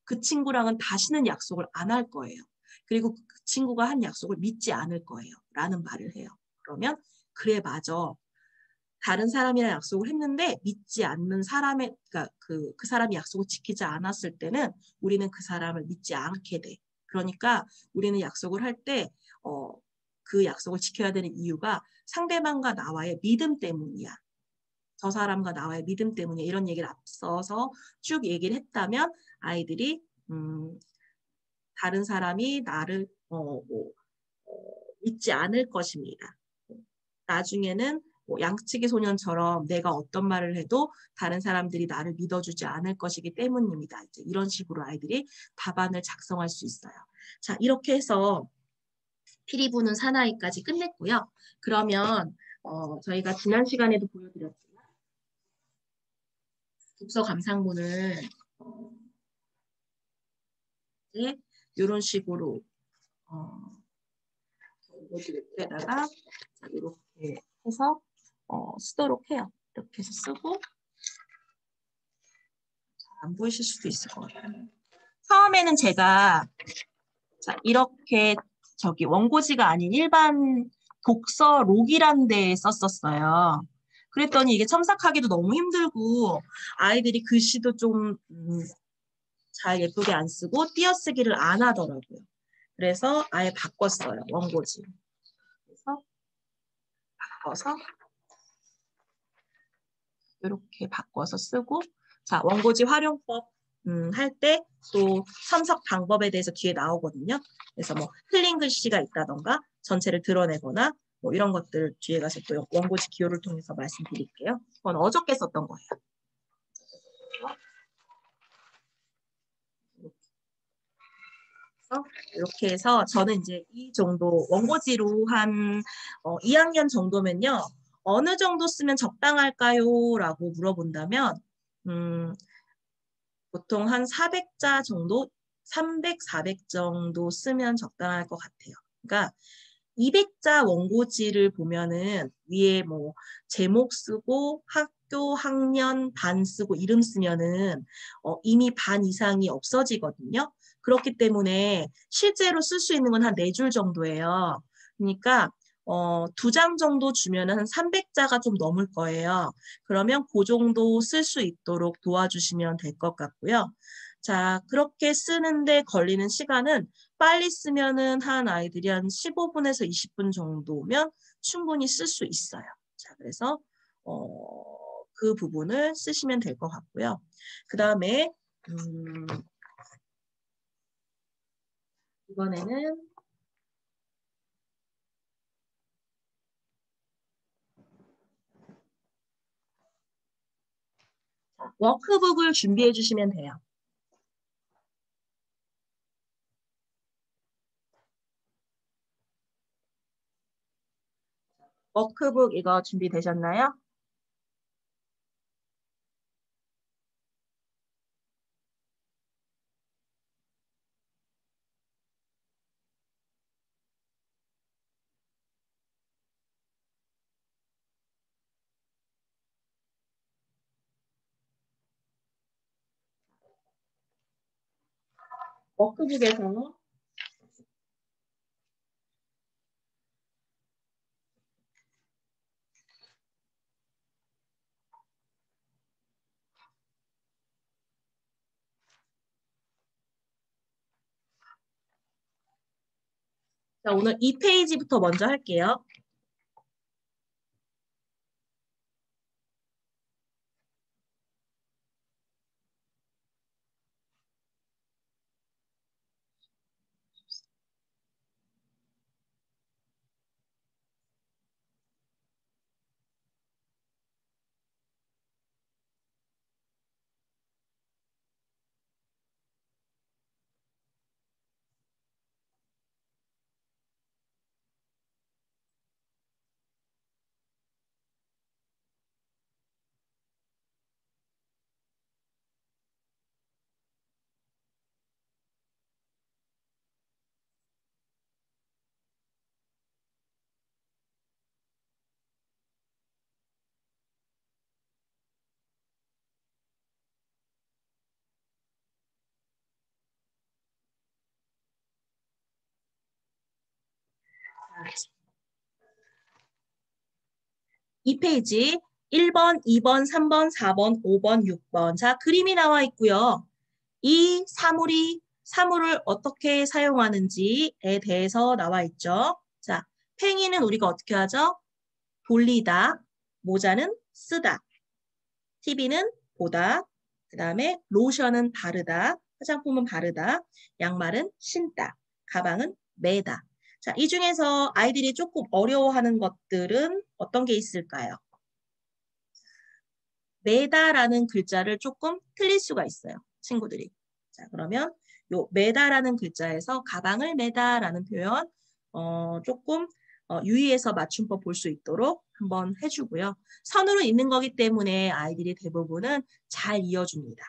그 친구랑은 다시는 약속을 안 할 거예요. 그리고 그 친구가 한 약속을 믿지 않을 거예요. 라는 말을 해요. 그러면 그래 맞아. 다른 사람이랑 약속을 했는데 믿지 않는 사람의 그러니까 그 사람이 약속을 지키지 않았을 때는 우리는 그 사람을 믿지 않게 돼. 그러니까 우리는 약속을 할 때 그 약속을 지켜야 되는 이유가 상대방과 나와의 믿음 때문이야. 저 사람과 나와의 믿음 때문에 이런 얘기를 앞서서 쭉 얘기를 했다면 아이들이 다른 사람이 나를 믿지 않을 것입니다. 나중에는 양치기 소년처럼 내가 어떤 말을 해도 다른 사람들이 나를 믿어주지 않을 것이기 때문입니다. 이제 이런 식으로 아이들이 답안을 작성할 수 있어요. 자, 이렇게 해서 피리 부는 사나이까지 끝냈고요. 그러면 저희가 지난 시간에도 보여드렸지만 독서 감상문을 이제 이런 식으로 에다가 이렇게 해서 쓰도록 해요. 이렇게 해서 쓰고 안 보이실 수도 있을 것 같아요. 처음에는 제가 자, 이렇게 원고지가 아닌 일반 독서록이란 데에 썼었어요. 그랬더니 이게 첨삭하기도 너무 힘들고 아이들이 글씨도 좀 잘 예쁘게 안 쓰고 띄어쓰기를 안 하더라고요. 그래서 아예 바꿨어요. 원고지. 그래서 바꿔서 이렇게 바꿔서 쓰고 자 원고지 활용법 할 때 또 첨삭 방법에 대해서 뒤에 나오거든요. 그래서 뭐 틀린 글씨가 있다던가 전체를 드러내거나 뭐 이런 것들 뒤에 가서 또 원고지 기호를 통해서 말씀드릴게요. 그건 어저께 썼던 거예요. 이렇게 해서 저는 이제 이 정도 원고지로 한 2학년 정도면요. 어느 정도 쓰면 적당할까요? 라고 물어본다면 보통 한 400자 정도, 300, 400 정도 쓰면 적당할 것 같아요. 그러니까 200자 원고지를 보면은 위에 뭐 제목 쓰고 학교, 학년, 반 쓰고 이름 쓰면은 이미 반 이상이 없어지거든요. 그렇기 때문에 실제로 쓸 수 있는 건 한 4줄 정도예요. 그러니까 2장 정도 주면은 한 300자가 좀 넘을 거예요. 그러면 그 정도 쓸 수 있도록 도와주시면 될 것 같고요. 자, 그렇게 쓰는데 걸리는 시간은 빨리 쓰면은 한 아이들이 한 15분에서 20분 정도면 충분히 쓸 수 있어요. 자, 그래서 그 부분을 쓰시면 될 것 같고요. 그 다음에 이번에는 워크북을 준비해 주시면 돼요. 워크북 이거 준비되셨나요? 워크북에서 자, 오늘 이 페이지부터 먼저 할게요. 이 페이지 1번, 2번, 3번, 4번, 5번, 6번. 자, 그림이 나와 있고요. 이 사물을 어떻게 사용하는지에 대해서 나와 있죠. 자, 팽이는 우리가 어떻게 하죠? 돌리다, 모자는 쓰다, TV는 보다, 그 다음에 로션은 바르다, 화장품은 바르다, 양말은 신다, 가방은 매다. 자, 이 중에서 아이들이 조금 어려워하는 것들은 어떤 게 있을까요? 매다라는 글자를 조금 틀릴 수가 있어요. 친구들이. 자, 그러면 요 매다라는 글자에서 가방을 매다라는 표현 조금 유의해서 맞춤법 볼 수 있도록 한번 해주고요. 선으로 있는 거기 때문에 아이들이 대부분은 잘 이어줍니다.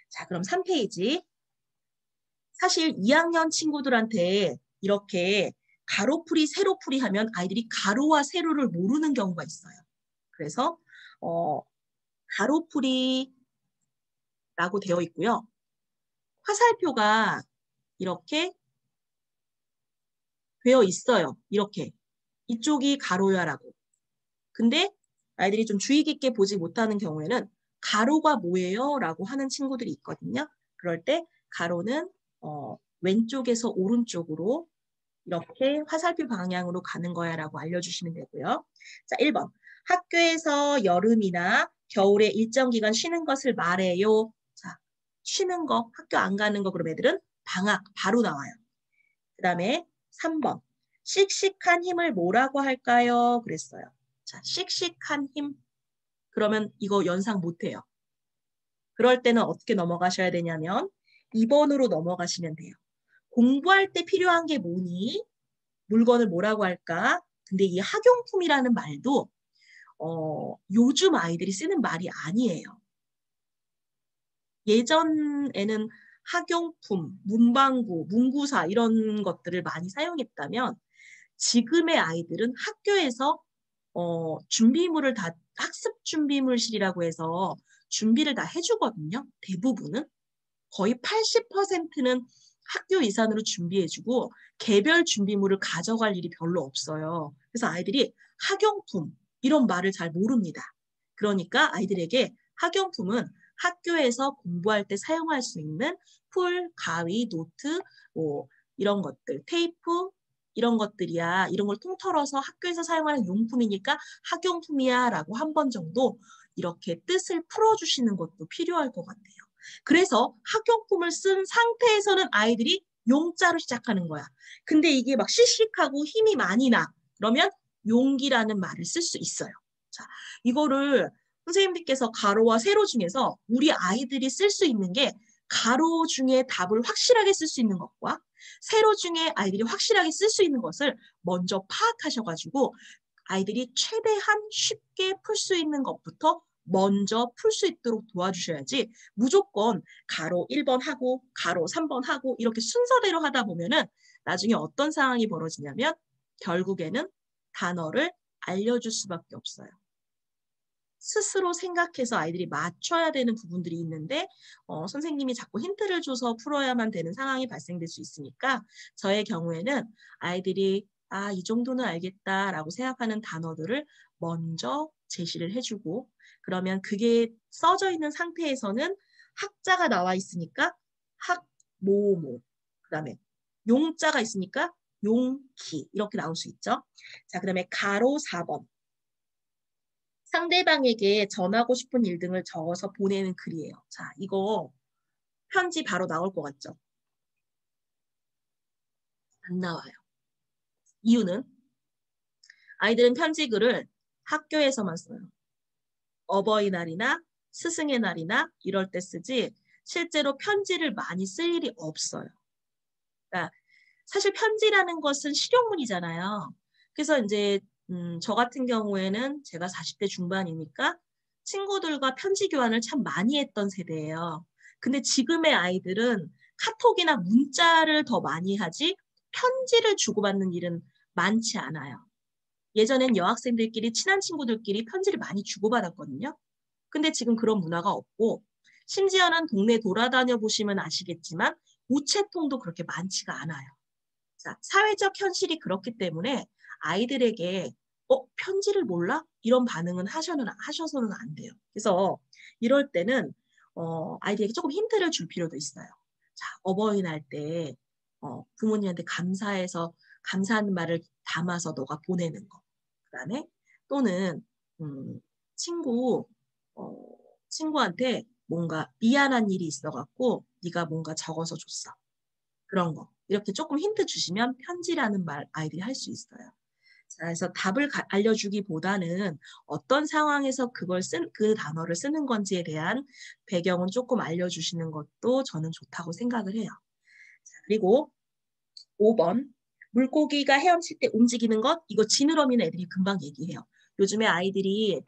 자, 그럼 3페이지. 사실 2학년 친구들한테 이렇게 가로풀이, 세로풀이 하면 아이들이 가로와 세로를 모르는 경우가 있어요. 그래서 가로풀이라고 되어 있고요. 화살표가 이렇게 되어 있어요. 이렇게. 이쪽이 가로야라고. 근데 아이들이 좀 주의 깊게 보지 못하는 경우에는 가로가 뭐예요? 라고 하는 친구들이 있거든요. 그럴 때 가로는 왼쪽에서 오른쪽으로 이렇게 화살표 방향으로 가는 거야 라고 알려주시면 되고요. 자, 1번. 학교에서 여름이나 겨울에 일정 기간 쉬는 것을 말해요. 자, 쉬는 거, 학교 안 가는 거 그럼 애들은 방학 바로 나와요. 그 다음에 3번. 씩씩한 힘을 뭐라고 할까요? 그랬어요. 자, 씩씩한 힘. 그러면 이거 연상 못해요. 그럴 때는 어떻게 넘어가셔야 되냐면 2번으로 넘어가시면 돼요. 공부할 때 필요한 게 뭐니? 물건을 뭐라고 할까? 근데 이 학용품이라는 말도 요즘 아이들이 쓰는 말이 아니에요. 예전에는 학용품, 문방구, 문구사 이런 것들을 많이 사용했다면 지금의 아이들은 학교에서 준비물을 다 학습 준비물실이라고 해서 준비를 다 해주거든요. 대부분은. 거의 80%는 학교 이산으로 준비해주고 개별 준비물을 가져갈 일이 별로 없어요. 그래서 아이들이 학용품 이런 말을 잘 모릅니다. 그러니까 아이들에게 학용품은 학교에서 공부할 때 사용할 수 있는 풀, 가위, 노트, 뭐 이런 것들, 테이프 이런 것들이야. 이런 걸 통틀어서 학교에서 사용하는 용품이니까 학용품이야 라고 한 번 정도 이렇게 뜻을 풀어주시는 것도 필요할 것 같아요. 그래서 학용품을 쓴 상태에서는 아이들이 용자로 시작하는 거야. 근데 이게 막 씩씩하고 힘이 많이 나. 그러면 용기라는 말을 쓸 수 있어요. 자, 이거를 선생님들께서 가로와 세로 중에서 우리 아이들이 쓸 수 있는 게 가로 중에 답을 확실하게 쓸 수 있는 것과 세로 중에 아이들이 확실하게 쓸 수 있는 것을 먼저 파악하셔가지고 아이들이 최대한 쉽게 풀 수 있는 것부터 먼저 풀 수 있도록 도와주셔야지 무조건 가로 1번 하고 가로 3번 하고 이렇게 순서대로 하다 보면은 나중에 어떤 상황이 벌어지냐면 결국에는 단어를 알려줄 수밖에 없어요. 스스로 생각해서 아이들이 맞춰야 되는 부분들이 있는데 선생님이 자꾸 힌트를 줘서 풀어야만 되는 상황이 발생될 수 있으니까 저의 경우에는 아이들이 이 정도는 알겠다라고 생각하는 단어들을 먼저 제시를 해주고 그러면 그게 써져 있는 상태에서는 학자가 나와 있으니까 학, 모, 그 다음에 용자가 있으니까 용기 이렇게 나올 수 있죠. 자, 그 다음에 가로 4번. 상대방에게 전하고 싶은 일 등을 적어서 보내는 글이에요. 자, 이거 편지 바로 나올 것 같죠? 안 나와요. 이유는 아이들은 편지 글을 학교에서만 써요. 어버이날이나 스승의 날이나 이럴 때 쓰지 실제로 편지를 많이 쓸 일이 없어요. 그러니까 사실 편지라는 것은 실용문이잖아요. 그래서 이제 저 같은 경우에는 제가 40대 중반이니까 친구들과 편지 교환을 참 많이 했던 세대예요. 근데 지금의 아이들은 카톡이나 문자를 더 많이 하지 편지를 주고받는 일은 많지 않아요. 예전엔 여학생들끼리 친한 친구들끼리 편지를 많이 주고받았거든요. 근데 지금 그런 문화가 없고 심지어는 동네 돌아다녀 보시면 아시겠지만 우체통도 그렇게 많지가 않아요. 자, 사회적 현실이 그렇기 때문에 아이들에게 편지를 몰라? 이런 반응은 하셔서는 안 돼요. 그래서 이럴 때는 아이들에게 조금 힌트를 줄 필요도 있어요. 자, 어버이날 때 부모님한테 감사해서 감사하는 말을 담아서 너가 보내는 거. 그다음에 또는 친구 친구한테 뭔가 미안한 일이 있어갖고 네가 뭔가 적어서 줬어. 그런 거. 이렇게 조금 힌트 주시면 편지라는 말 아이들이 할 수 있어요. 자, 그래서 답을 알려주기보다는 어떤 상황에서 그 단어를 쓰는 건지에 대한 배경은 조금 알려주시는 것도 저는 좋다고 생각을 해요. 자, 그리고 5번. 물고기가 헤엄칠 때 움직이는 것, 이거 지느러미는 애들이 금방 얘기해요. 요즘에 아이들이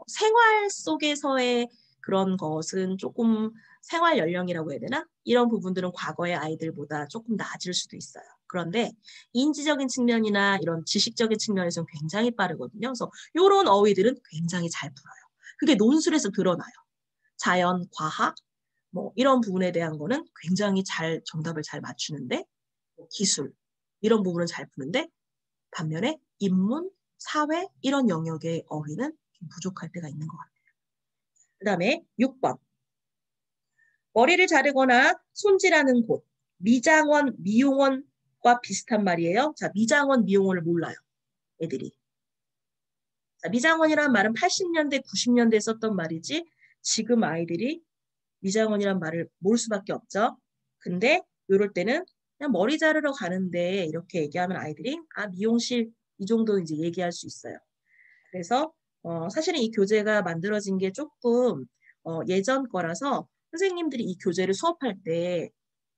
생활 속에서의 그런 것은 조금 생활 연령이라고 해야 되나? 이런 부분들은 과거의 아이들보다 조금 낮을 수도 있어요. 그런데 인지적인 측면이나 이런 지식적인 측면에서는 굉장히 빠르거든요. 그래서 이런 어휘들은 굉장히 잘 풀어요. 그게 논술에서 드러나요. 자연, 과학, 뭐 이런 부분에 대한 거는 굉장히 정답을 잘 맞추는데 기술 이런 부분은 잘 푸는데 반면에 인문, 사회 이런 영역의 어휘는 좀 부족할 때가 있는 것 같아요. 그 다음에 6번. 머리를 자르거나 손질하는 곳. 미장원, 미용원과 비슷한 말이에요. 자, 미장원, 미용원을 몰라요. 애들이. 자, 미장원이라는 말은 80년대, 90년대에 썼던 말이지 지금 아이들이 미장원이란 말을 모를 수밖에 없죠. 근데 이럴 때는 그냥 머리 자르러 가는데 이렇게 얘기하면 아이들이 미용실 이 정도 이제 얘기할 수 있어요. 그래서 사실은 이 교재가 만들어진 게 조금 예전 거라서 선생님들이 이 교재를 수업할 때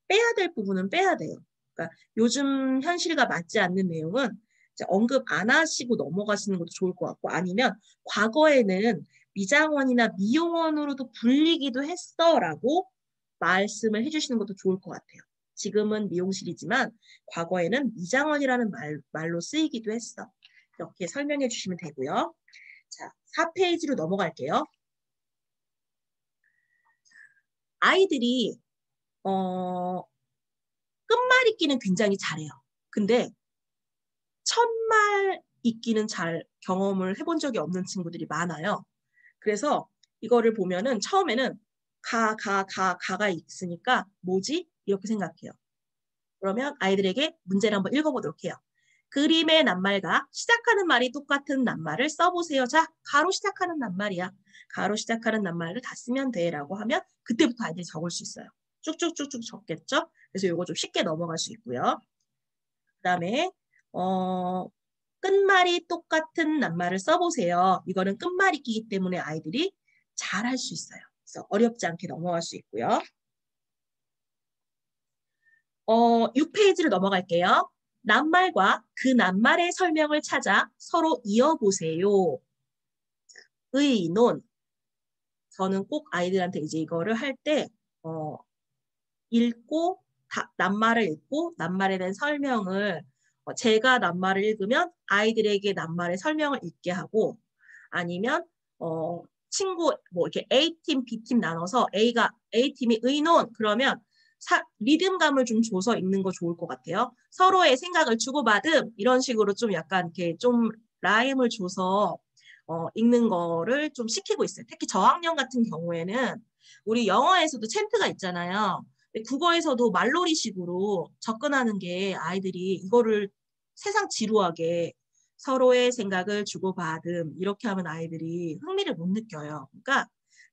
빼야 될 부분은 빼야 돼요. 그러니까 요즘 현실과 맞지 않는 내용은 이제 언급 안 하시고 넘어가시는 것도 좋을 것 같고 아니면 과거에는 미장원이나 미용원으로도 불리기도 했어라고 말씀을 해주시는 것도 좋을 것 같아요. 지금은 미용실이지만 과거에는 미장원이라는 말로 쓰이기도 했어. 이렇게 설명해 주시면 되고요. 자, 4페이지로 넘어갈게요. 아이들이 끝말 잇기는 굉장히 잘해요. 근데 첫말 잇기는 잘 경험을 해본 적이 없는 친구들이 많아요. 그래서 이거를 보면은 처음에는 가가 있으니까 뭐지? 이렇게 생각해요. 그러면 아이들에게 문제를 한번 읽어보도록 해요. 그림의 낱말과 시작하는 말이 똑같은 낱말을 써보세요. 자, 가로 시작하는 낱말이야. 가로 시작하는 낱말을 다 쓰면 돼 라고 하면 그때부터 아이들이 적을 수 있어요. 쭉쭉쭉쭉 적겠죠? 그래서 이거 좀 쉽게 넘어갈 수 있고요. 그 다음에 끝말이 똑같은 낱말을 써보세요. 이거는 끝말잇기이기 때문에 아이들이 잘 할 수 있어요. 그래서 어렵지 않게 넘어갈 수 있고요. 6페이지로 넘어갈게요. 낱말과 그 낱말의 설명을 찾아 서로 이어보세요. 의논. 저는 꼭 아이들한테 이제 이거를 할 때 읽고 낱말을 읽고 낱말에 대한 설명을 제가 낱말을 읽으면 아이들에게 낱말의 설명을 읽게 하고 아니면 친구 뭐 이렇게 A팀, B팀 나눠서 A팀이 의논 그러면 리듬감을 좀 줘서 읽는 거 좋을 것 같아요. 서로의 생각을 주고받음 이런 식으로 좀 약간 이렇게 좀 라임을 줘서 읽는 거를 좀 시키고 있어요. 특히 저학년 같은 경우에는 우리 영어에서도 챈트가 있잖아요. 국어에서도 말놀이식으로 접근하는 게 아이들이 이거를 세상 지루하게 서로의 생각을 주고받음 이렇게 하면 아이들이 흥미를 못 느껴요. 그러니까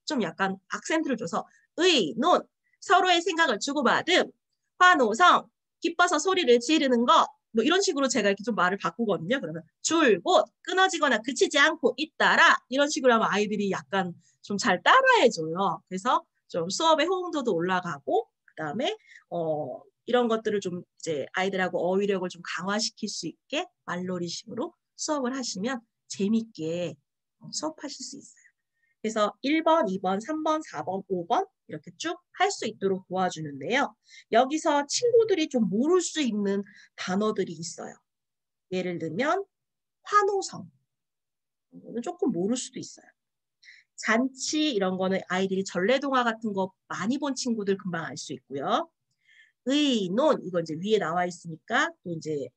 좀 약간 악센트를 줘서 의논 서로의 생각을 주고받음 환호성 기뻐서 소리를 지르는 거 뭐 이런 식으로 제가 이렇게 좀 말을 바꾸거든요. 그러면 줄곧 끊어지거나 그치지 않고 잇따라 이런 식으로 하면 아이들이 약간 좀 잘 따라해줘요. 그래서 좀 수업의 호응도도 올라가고 그다음에 이런 것들을 좀 이제 아이들하고 어휘력을 좀 강화시킬 수 있게 말놀이식으로 수업을 하시면 재밌게 수업하실 수 있어요. 그래서 1번, 2번, 3번, 4번, 5번 이렇게 쭉 할 수 있도록 도와주는데요. 여기서 친구들이 좀 모를 수 있는 단어들이 있어요. 예를 들면 환호성. 이거는 조금 모를 수도 있어요. 잔치 이런 거는 아이들이 전래동화 같은 거 많이 본 친구들 금방 알 수 있고요. 의논 이거 이제 위에 나와 있으니까 또 이제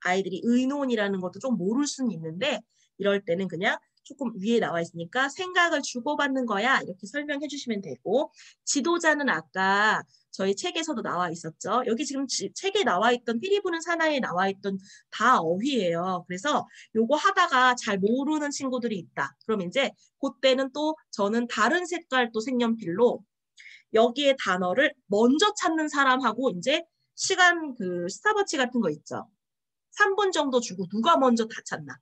아이들이 의논이라는 것도 좀 모를 수는 있는데 이럴 때는 그냥 조금 위에 나와 있으니까 생각을 주고받는 거야 이렇게 설명해 주시면 되고 지도자는 아까 저희 책에서도 나와 있었죠. 여기 지금 책에 나와 있던 피리 부는 사나이에 나와 있던 다 어휘예요. 그래서 요거 하다가 잘 모르는 친구들이 있다. 그럼 이제 그때는 또 저는 다른 색깔 또 색연필로 여기에 단어를 먼저 찾는 사람하고 이제 시간 그 스탑워치 같은 거 있죠. 3분 정도 주고 누가 먼저 다 찾나.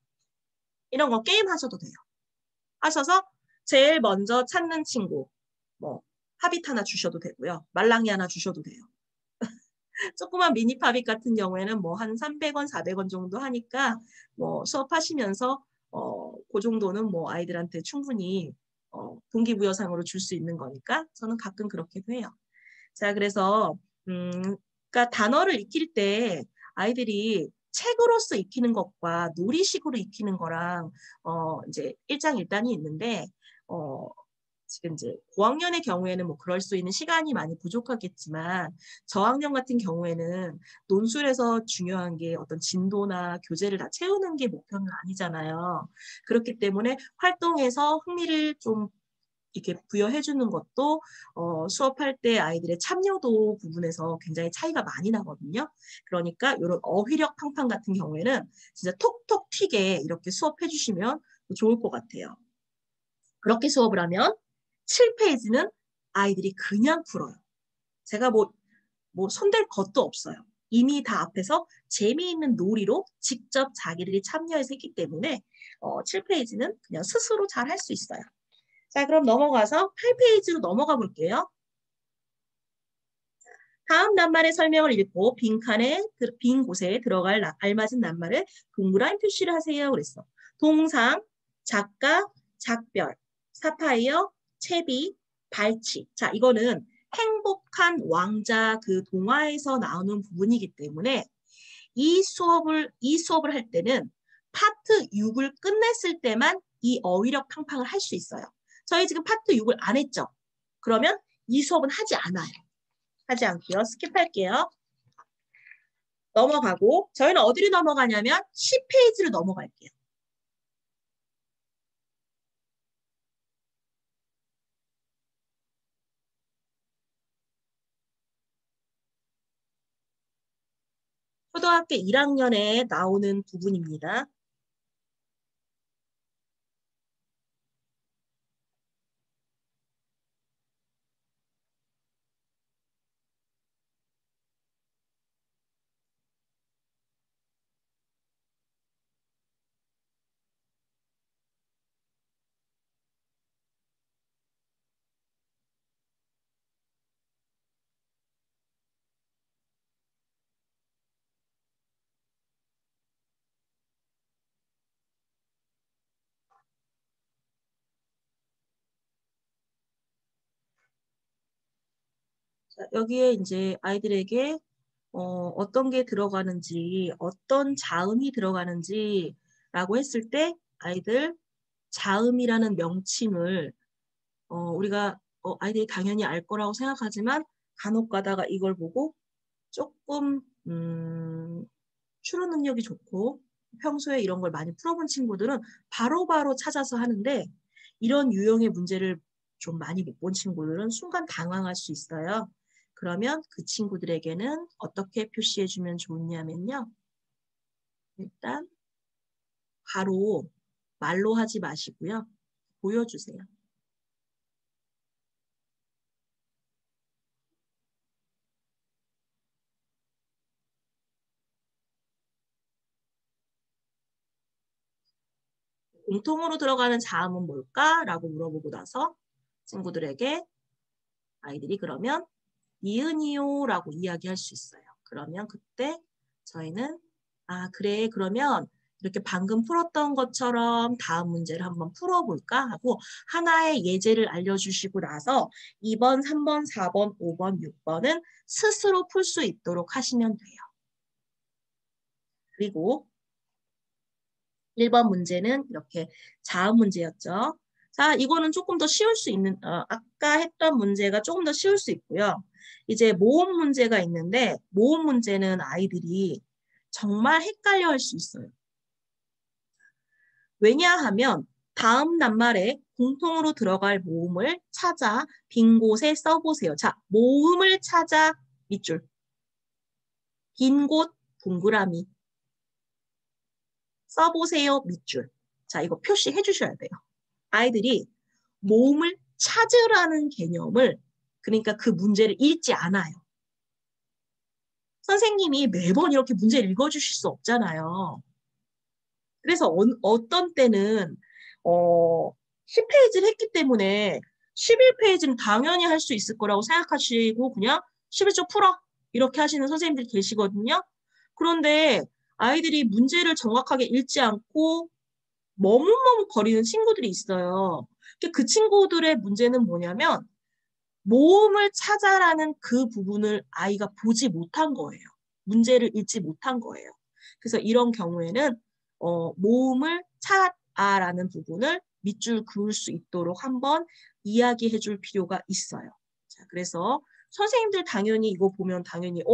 이런 거 게임 하셔도 돼요. 하셔서 제일 먼저 찾는 친구 뭐 팝잇 하나 주셔도 되고요. 말랑이 하나 주셔도 돼요. 조그만 미니 팝잇 같은 경우에는 뭐 한 300원, 400원 정도 하니까 뭐 수업하시면서 그 정도는 뭐 아이들한테 충분히 동기부여상으로 줄 수 있는 거니까 저는 가끔 그렇게도 해요. 자, 그래서 그러니까 단어를 익힐 때 아이들이 책으로서 익히는 것과 놀이식으로 익히는 거랑 이제 일장일단이 있는데 지금 이제 고학년의 경우에는 뭐 그럴 수 있는 시간이 많이 부족하겠지만 저학년 같은 경우에는 논술에서 중요한 게 어떤 진도나 교재를 다 채우는 게 목표는 아니잖아요. 그렇기 때문에 활동에서 흥미를 좀 이렇게 부여해 주는 것도 수업할 때 아이들의 참여도 부분에서 굉장히 차이가 많이 나거든요. 그러니까 이런 어휘력 팡팡 같은 경우에는 진짜 톡톡 튀게 이렇게 수업해 주시면 좋을 것 같아요. 그렇게 수업을 하면 7페이지는 아이들이 그냥 풀어요. 제가 뭐 손댈 것도 없어요. 이미 다 앞에서 재미있는 놀이로 직접 자기들이 참여해서 했기 때문에 7페이지는 그냥 스스로 잘 할 수 있어요. 자, 그럼 넘어가서 8페이지로 넘어가 볼게요. 다음 낱말의 설명을 읽고 빈 곳에 들어갈 알맞은 낱말을 동그란 표시를 하세요. 그랬어. 동상, 작가, 작별, 사파이어, 채비, 발치. 자, 이거는 행복한 왕자 그 동화에서 나오는 부분이기 때문에 이 수업을 할 때는 파트 6을 끝냈을 때만 이 어휘력 팡팡을 할 수 있어요. 저희 지금 파트 6을 안 했죠? 그러면 이 수업은 하지 않아요. 하지 않고요. 스킵할게요. 넘어가고 저희는 어디로 넘어가냐면 10페이지로 넘어갈게요. 초등학교 1학년에 나오는 부분입니다. 자, 여기에 이제 아이들에게 어떤 게 들어가는지, 어떤 자음이 들어가는지라고 했을 때 아이들 자음이라는 명칭을 우리가 아이들이 당연히 알 거라고 생각하지만 간혹 가다가 이걸 보고 조금 추론 능력이 좋고 평소에 이런 걸 많이 풀어본 친구들은 바로바로 찾아서 하는데 이런 유형의 문제를 좀 많이 못 본 친구들은 순간 당황할 수 있어요. 그러면 그 친구들에게는 어떻게 표시해주면 좋냐면요. 일단 바로 말로 하지 마시고요. 보여주세요. 공통으로 들어가는 자음은 뭘까? 라고 물어보고 나서 친구들에게 아이들이 그러면 니은이요 라고 이야기할 수 있어요. 그러면 그때 저희는 그래 그러면 이렇게 방금 풀었던 것처럼 다음 문제를 한번 풀어볼까 하고 하나의 예제를 알려주시고 나서 2번, 3번, 4번, 5번, 6번은 스스로 풀 수 있도록 하시면 돼요. 그리고 1번 문제는 이렇게 자음 문제였죠. 자, 이거는 조금 더 쉬울 수 있는, 아까 했던 문제가 조금 더 쉬울 수 있고요. 이제 모음 문제가 있는데, 모음 문제는 아이들이 정말 헷갈려 할 수 있어요. 왜냐하면 다음 낱말에 공통으로 들어갈 모음을 찾아 빈 곳에 써보세요. 자, 모음을 찾아 밑줄. 빈 곳 동그라미. 써보세요 밑줄. 자, 이거 표시해 주셔야 돼요. 아이들이 모음을 찾으라는 개념을 그러니까 그 문제를 읽지 않아요. 선생님이 매번 이렇게 문제를 읽어주실 수 없잖아요. 그래서 어떤 때는 10페이지를 했기 때문에 11페이지는 당연히 할 수 있을 거라고 생각하시고 그냥 11쪽 풀어 이렇게 하시는 선생님들 계시거든요. 그런데 아이들이 문제를 정확하게 읽지 않고 머뭇머뭇거리는 친구들이 있어요. 그 친구들의 문제는 뭐냐면 모음을 찾아라는 그 부분을 아이가 보지 못한 거예요. 문제를 읽지 못한 거예요. 그래서 이런 경우에는 모음을 찾아라는 부분을 밑줄 그을 수 있도록 한번 이야기해 줄 필요가 있어요. 자, 그래서 선생님들 당연히 이거 보면 당연히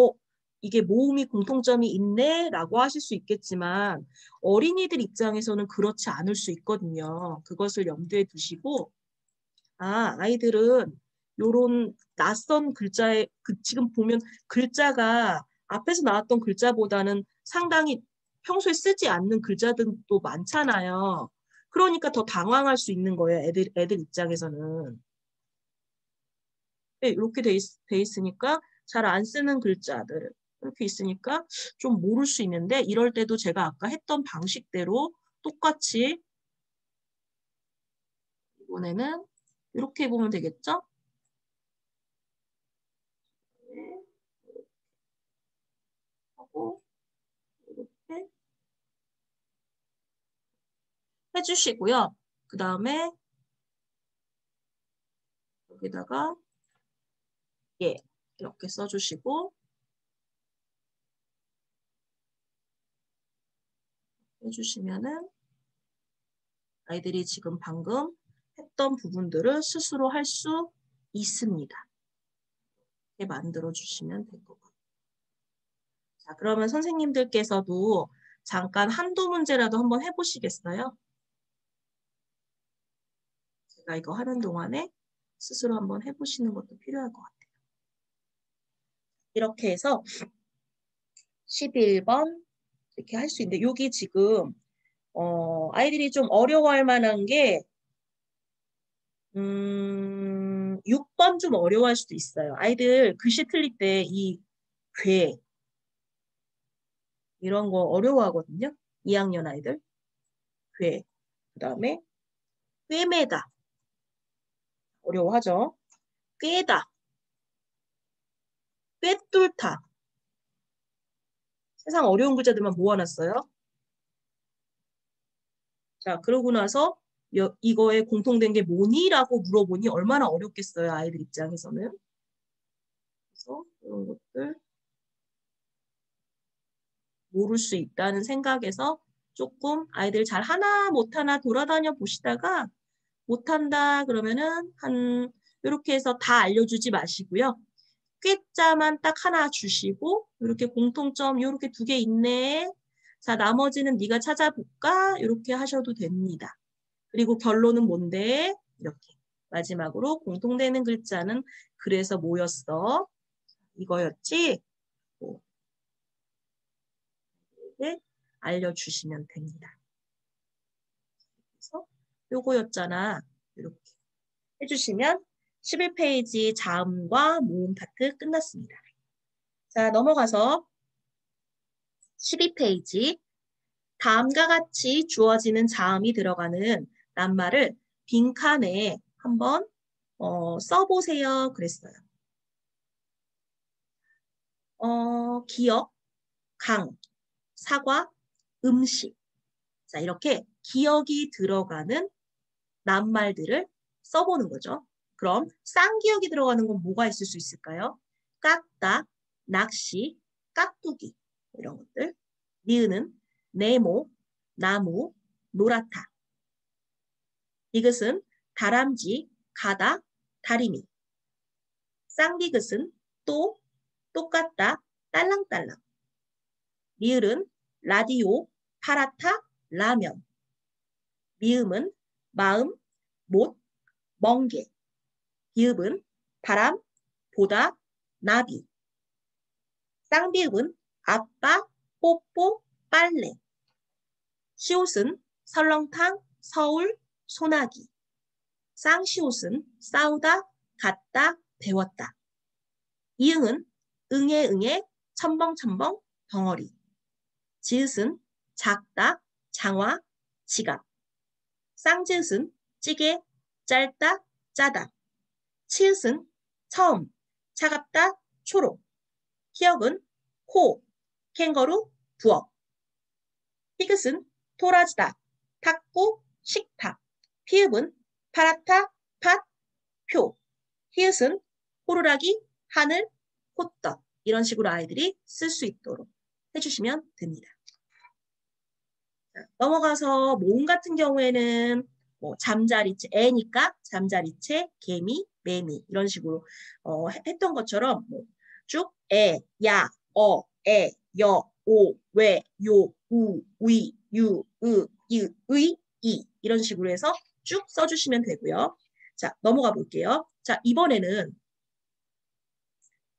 이게 모음이 공통점이 있네 라고 하실 수 있겠지만 어린이들 입장에서는 그렇지 않을 수 있거든요. 그것을 염두에 두시고 아이들은 요런 낯선 글자에 지금 보면 글자가 앞에서 나왔던 글자보다는 상당히 평소에 쓰지 않는 글자들도 많잖아요. 그러니까 더 당황할 수 있는 거예요. 애들 입장에서는. 네, 이렇게 돼 있으니까 잘 안 쓰는 글자들 이렇게 있으니까 좀 모를 수 있는데 이럴 때도 제가 아까 했던 방식대로 똑같이 이번에는 이렇게 보면 되겠죠? 네, 하고 이렇게 해주시고요. 그 다음에 여기다가 이렇게 써주시고 해주시면은 아이들이 지금 방금 했던 부분들을 스스로 할 수 있습니다. 이렇게 만들어 주시면 될 것 같아요. 자, 그러면 선생님들께서도 잠깐 한두 문제라도 한번 해보시겠어요? 제가 이거 하는 동안에 스스로 한번 해보시는 것도 필요할 것 같아요. 이렇게 해서 11번 이렇게 할 수 있는데 여기 지금 아이들이 좀 어려워할 만한 게 6번 좀 어려워할 수도 있어요. 아이들 글씨 틀릴 때 이 괴 이런 거 어려워하거든요. 2학년 아이들. 괴. 그 다음에 꿰매다. 어려워하죠. 꿰다. 꿰뚫다. 세상 어려운 글자들만 모아놨어요. 자, 그러고 나서 이거에 공통된 게 뭐니? 라고 물어보니 얼마나 어렵겠어요. 아이들 입장에서는. 그래서 이런 것들 모를 수 있다는 생각에서 조금 아이들 잘 하나 못하나 돌아다녀 보시다가 못한다 그러면은 한 이렇게 해서 다 알려주지 마시고요. 꾀자만 딱 하나 주시고 이렇게 공통점 이렇게 2개 있네. 자, 나머지는 네가 찾아볼까? 이렇게 하셔도 됩니다. 그리고 결론은 뭔데? 이렇게. 마지막으로 공통되는 글자는 그래서 뭐였어? 이거였지? 이렇게 알려주시면 됩니다. 그래서 요거였잖아. 이렇게 해주시면 11페이지 자음과 모음 파트 끝났습니다. 자, 넘어가서 12페이지 다음과 같이 주어지는 자음이 들어가는 낱말을 빈칸에 한번 써보세요. 그랬어요. 기억, 강, 사과, 음식. 자, 이렇게 기억이 들어가는 낱말들을 써보는 거죠. 그럼 쌍기역이 들어가는 건 뭐가 있을 수 있을까요? 깎다, 낚시, 깍두기 이런 것들. 니은은 네모, 나무, 노랗다. 디귿은 다람쥐, 가다, 다리미. 쌍디귿은 또, 똑같다, 딸랑딸랑. 리을은 라디오, 파라타, 라면. 미음은 마음, 못, 멍게. 비읍은 바람, 보다, 나비. 쌍비읍은 아빠, 뽀뽀, 빨래. 시옷은 설렁탕, 서울, 소나기. 쌍시옷은 싸우다, 갔다, 배웠다. 이응은 응애, 응애, 첨벙첨벙, 덩어리. 지읒은 작다, 장화, 지갑. 쌍지읒은 찌개, 짧다, 짜다. 치읓은 처음, 차갑다, 초록. 희역은 코, 캥거루, 부엌. 히읗은 토라지다, 탁구, 식탁. 피읍은 파랗다, 팥, 표. 히읗은 호루라기, 하늘, 호떡. 이런 식으로 아이들이 쓸 수 있도록 해주시면 됩니다. 자, 넘어가서 모음 같은 경우에는 뭐 잠자리채, 애니까 잠자리채, 개미, 매미 이런 식으로 했던 것처럼 뭐 쭉 애, 야, 애, 여, 오, 왜, 요, 우, 위, 유, 으, 이, 의, 이 이런 식으로 해서 쭉 써주시면 되고요. 자, 넘어가 볼게요. 자, 이번에는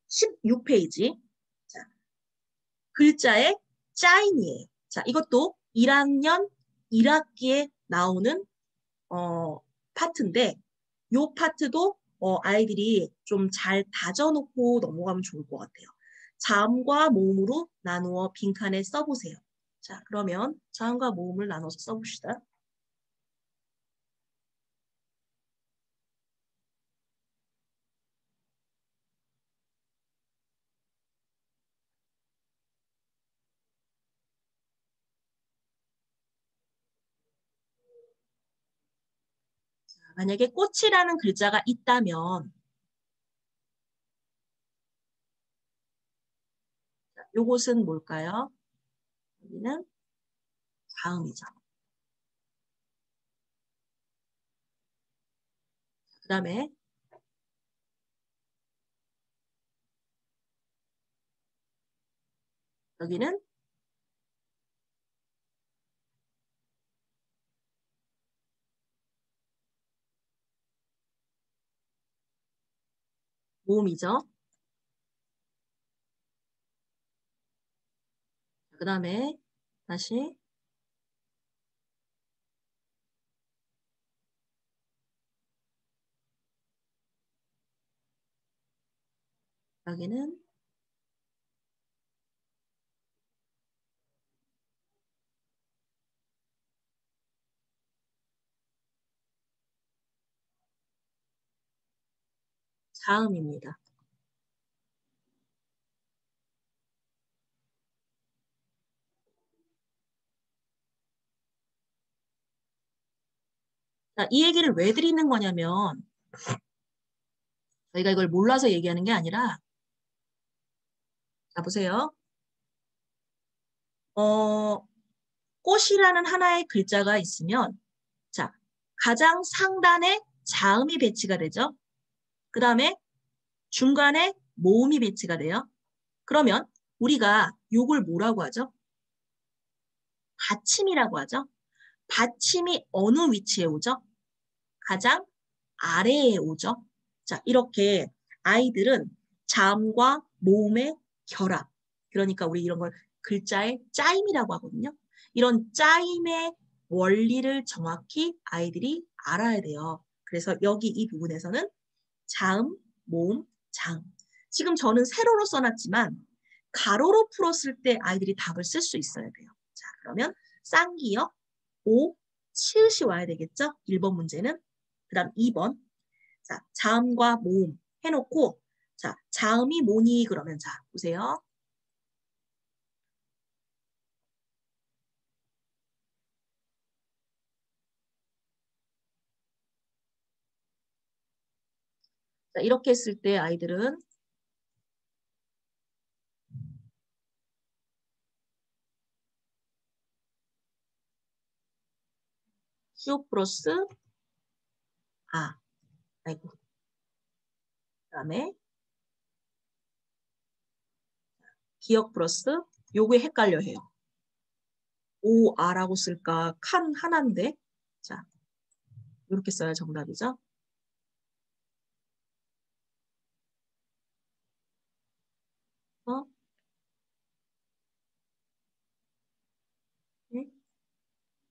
16페이지. 자, 글자의 짜임이에요. 자, 이것도 1학년 1학기에 나오는 파트인데 이 파트도 아이들이 좀 잘 다져놓고 넘어가면 좋을 것 같아요. 자음과 모음으로 나누어 빈칸에 써보세요. 자, 그러면 자음과 모음을 나눠서 써봅시다. 자, 만약에 꽃이라는 글자가 있다면 요것은 뭘까요? 여기는 자음이죠. 그 다음에 여기는 모음이죠. 그 다음에 다시 여기는 자음입니다. 자, 이 얘기를 왜 드리는 거냐면 저희가 이걸 몰라서 얘기하는 게 아니라 자, 보세요. 꽃이라는 하나의 글자가 있으면 자, 가장 상단에 자음이 배치가 되죠. 그 다음에 중간에 모음이 배치가 돼요. 그러면 우리가 요걸 뭐라고 하죠? 받침이라고 하죠. 받침이 어느 위치에 오죠? 가장 아래에 오죠. 자, 이렇게 아이들은 자음과 모음의 결합. 그러니까 우리 이런 걸 글자의 짜임이라고 하거든요. 이런 짜임의 원리를 정확히 아이들이 알아야 돼요. 그래서 여기 이 부분에서는 자음, 모음, 자음. 지금 저는 세로로 써놨지만 가로로 풀었을 때 아이들이 답을 쓸 수 있어야 돼요. 자, 그러면 쌍기역, 오, 치읓이 와야 되겠죠? 1번 문제는. 그 다음 2번. 자, 자음과 모음 해놓고, 자, 자음이 뭐니? 그러면 자, 보세요. 자, 이렇게 했을 때 아이들은 슈 플러스 아, 아이고. 그 다음에 기역 플러스 요게 헷갈려 해요. 오, 아라고 쓸까? 칸 하나인데. 자, 이렇게 써야 정답이죠. 어? 네.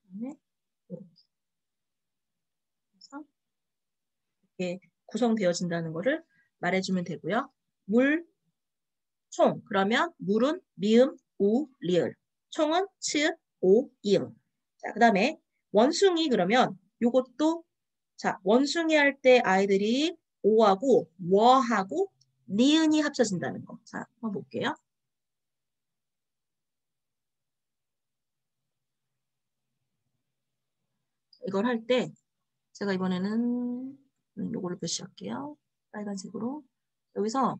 그다음에 이렇게 해서 이렇게 구성되어진다는 거를 말해주면 되고요. 물, 총. 그러면 물은 미음, 우, 리을. 총은 치읓, 오, 이응. 자, 그 다음에 원숭이 그러면 요것도 자, 원숭이 할 때 아이들이 오하고 워하고 니은이 합쳐진다는 거. 자, 한번 볼게요. 이걸 할 때 제가 이번에는 요걸로 표시할게요. 빨간색으로. 여기서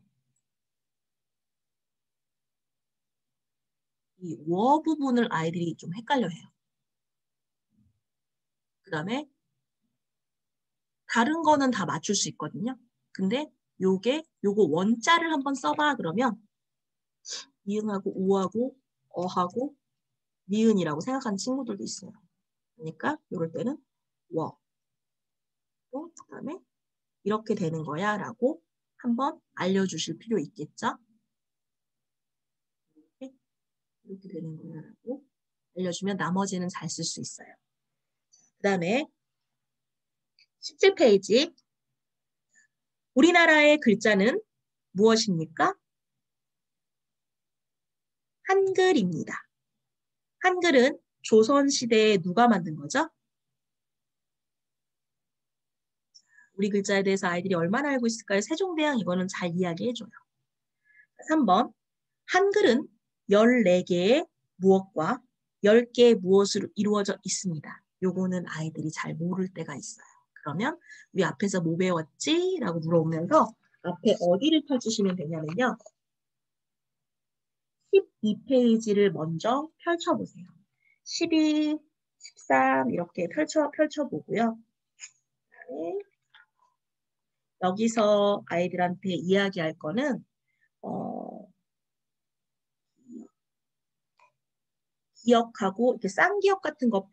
이 워 부분을 아이들이 좀 헷갈려 해요. 그 다음에 다른 거는 다 맞출 수 있거든요. 근데 요거 원자를 한번 써봐 그러면 이응하고 우하고 어하고 니은이라고 생각하는 친구들도 있어요. 그러니까 이럴 때는 워, 또 그다음에 이렇게 되는 거야 라고 한번 알려주실 필요 있겠죠? 이렇게 되는 거야 라고 알려주면 나머지는 잘 쓸 수 있어요. 그 다음에 17페이지 우리나라의 글자는 무엇입니까? 한글입니다. 한글은 조선시대에 누가 만든 거죠? 우리 글자에 대해서 아이들이 얼마나 알고 있을까요? 세종대왕 이거는 잘 이야기해줘요. 3번 한글은 14개의 무엇과 10개의 무엇으로 이루어져 있습니다. 요거는 아이들이 잘 모를 때가 있어요. 그러면 우리 앞에서 뭐 배웠지? 라고 물어보면서 앞에 어디를 펼치시면 되냐면요. 12페이지를 먼저 펼쳐보세요. 12, 13 이렇게 펼쳐보고요. 네. 여기서 아이들한테 이야기할 거는 기억하고 이렇게 쌍기역 같은 거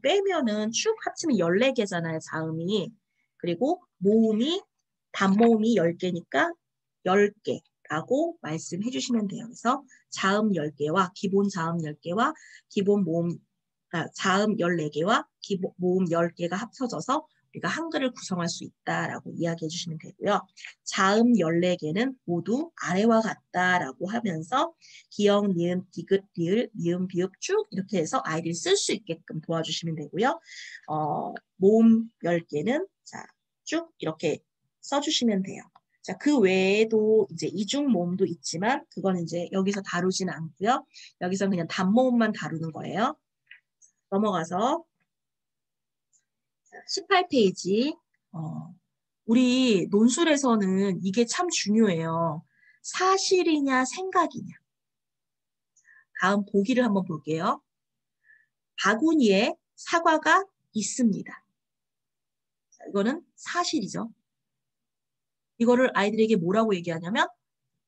빼면은 쭉 합치면 14개잖아요, 자음이. 그리고 모음이 단모음이 10개니까 10개라고 말씀해 주시면 돼요. 그래서 자음 10개와 기본 자음 10개와 기본 모음 자음 14개와 기본 모음 10개가 합쳐져서 우리가 한글을 구성할 수 있다라고 이야기해 주시면 되고요. 자음 14개는 모두 아래와 같다라고 하면서 기역, 니은, 디귿, 리을, 미음, 비읍 쭉 이렇게 해서 아이들이 쓸 수 있게끔 도와주시면 되고요. 모음 10개는 자, 쭉 이렇게 써주시면 돼요. 자, 그 외에도 이제 이중 모음도 있지만 그건 이제 여기서 다루지는 않고요. 여기서 그냥 단모음만 다루는 거예요. 넘어가서 18페이지. 우리 논술에서는 이게 참 중요해요. 사실이냐 생각이냐. 다음 보기를 한번 볼게요. 바구니에 사과가 있습니다. 자, 이거는 사실이죠. 이거를 아이들에게 뭐라고 얘기하냐면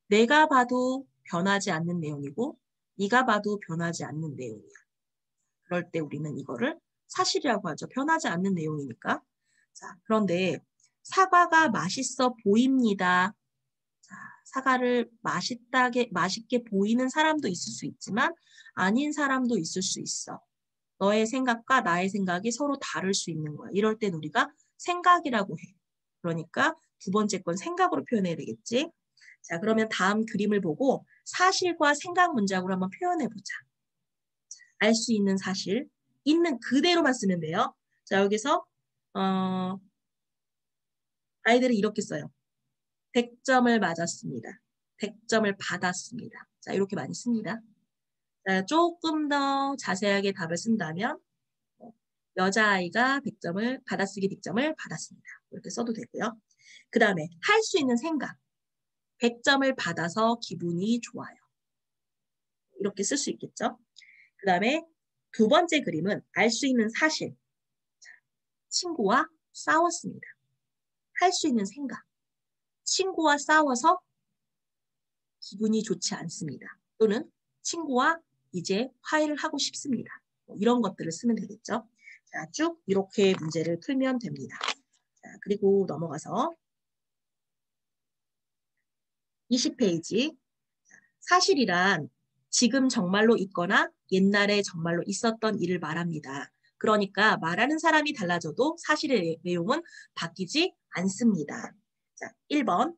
내가 봐도 변하지 않는 내용이고 네가 봐도 변하지 않는 내용이야. 그럴 때 우리는 이거를 사실이라고 하죠. 변하지 않는 내용이니까. 자, 그런데 사과가 맛있어 보입니다. 자, 사과를 맛있게 보이는 사람도 있을 수 있지만 아닌 사람도 있을 수 있어. 너의 생각과 나의 생각이 서로 다를 수 있는 거야. 이럴 땐 우리가 생각이라고 해. 그러니까 두 번째 건 생각으로 표현해야 되겠지. 자, 그러면 다음 그림을 보고 사실과 생각 문장으로 한번 표현해 보자. 알 수 있는 사실, 있는 그대로만 쓰면 돼요. 자, 여기서 아이들은 이렇게 써요. 100점을 맞았습니다. 100점을 받았습니다. 자, 이렇게 많이 씁니다. 자, 조금 더 자세하게 답을 쓴다면 여자아이가 100점을 받아쓰기 100점을 받았습니다. 이렇게 써도 되고요. 그 다음에 할 수 있는 생각. 100점을 받아서 기분이 좋아요. 이렇게 쓸 수 있겠죠. 그 다음에 두 번째 그림은 알 수 있는 사실. 친구와 싸웠습니다. 할 수 있는 생각. 친구와 싸워서 기분이 좋지 않습니다. 또는 친구와 이제 화해를 하고 싶습니다. 이런 것들을 쓰면 되겠죠. 자, 쭉 이렇게 문제를 풀면 됩니다. 자, 그리고 넘어가서 20페이지. 사실이란 지금 정말로 있거나 옛날에 정말로 있었던 일을 말합니다. 그러니까 말하는 사람이 달라져도 사실의 내용은 바뀌지 않습니다. 자, 1번.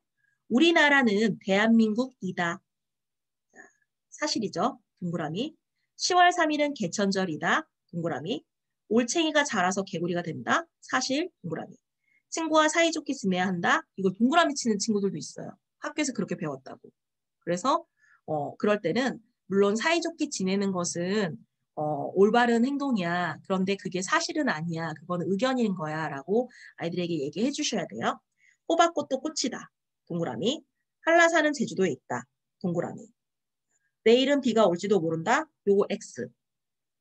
우리나라는 대한민국이다. 자, 사실이죠. 동그라미. 10월 3일은 개천절이다. 동그라미. 올챙이가 자라서 개구리가 된다. 사실. 동그라미. 친구와 사이좋게 지내야 한다. 이거 동그라미 치는 친구들도 있어요. 학교에서 그렇게 배웠다고. 그래서 그럴 때는 물론 사이좋게 지내는 것은 올바른 행동이야. 그런데 그게 사실은 아니야. 그거는 의견인 거야. 라고 아이들에게 얘기해 주셔야 돼요. 호박꽃도 꽃이다. 동그라미. 한라산은 제주도에 있다. 동그라미. 내일은 비가 올지도 모른다. 요거 X.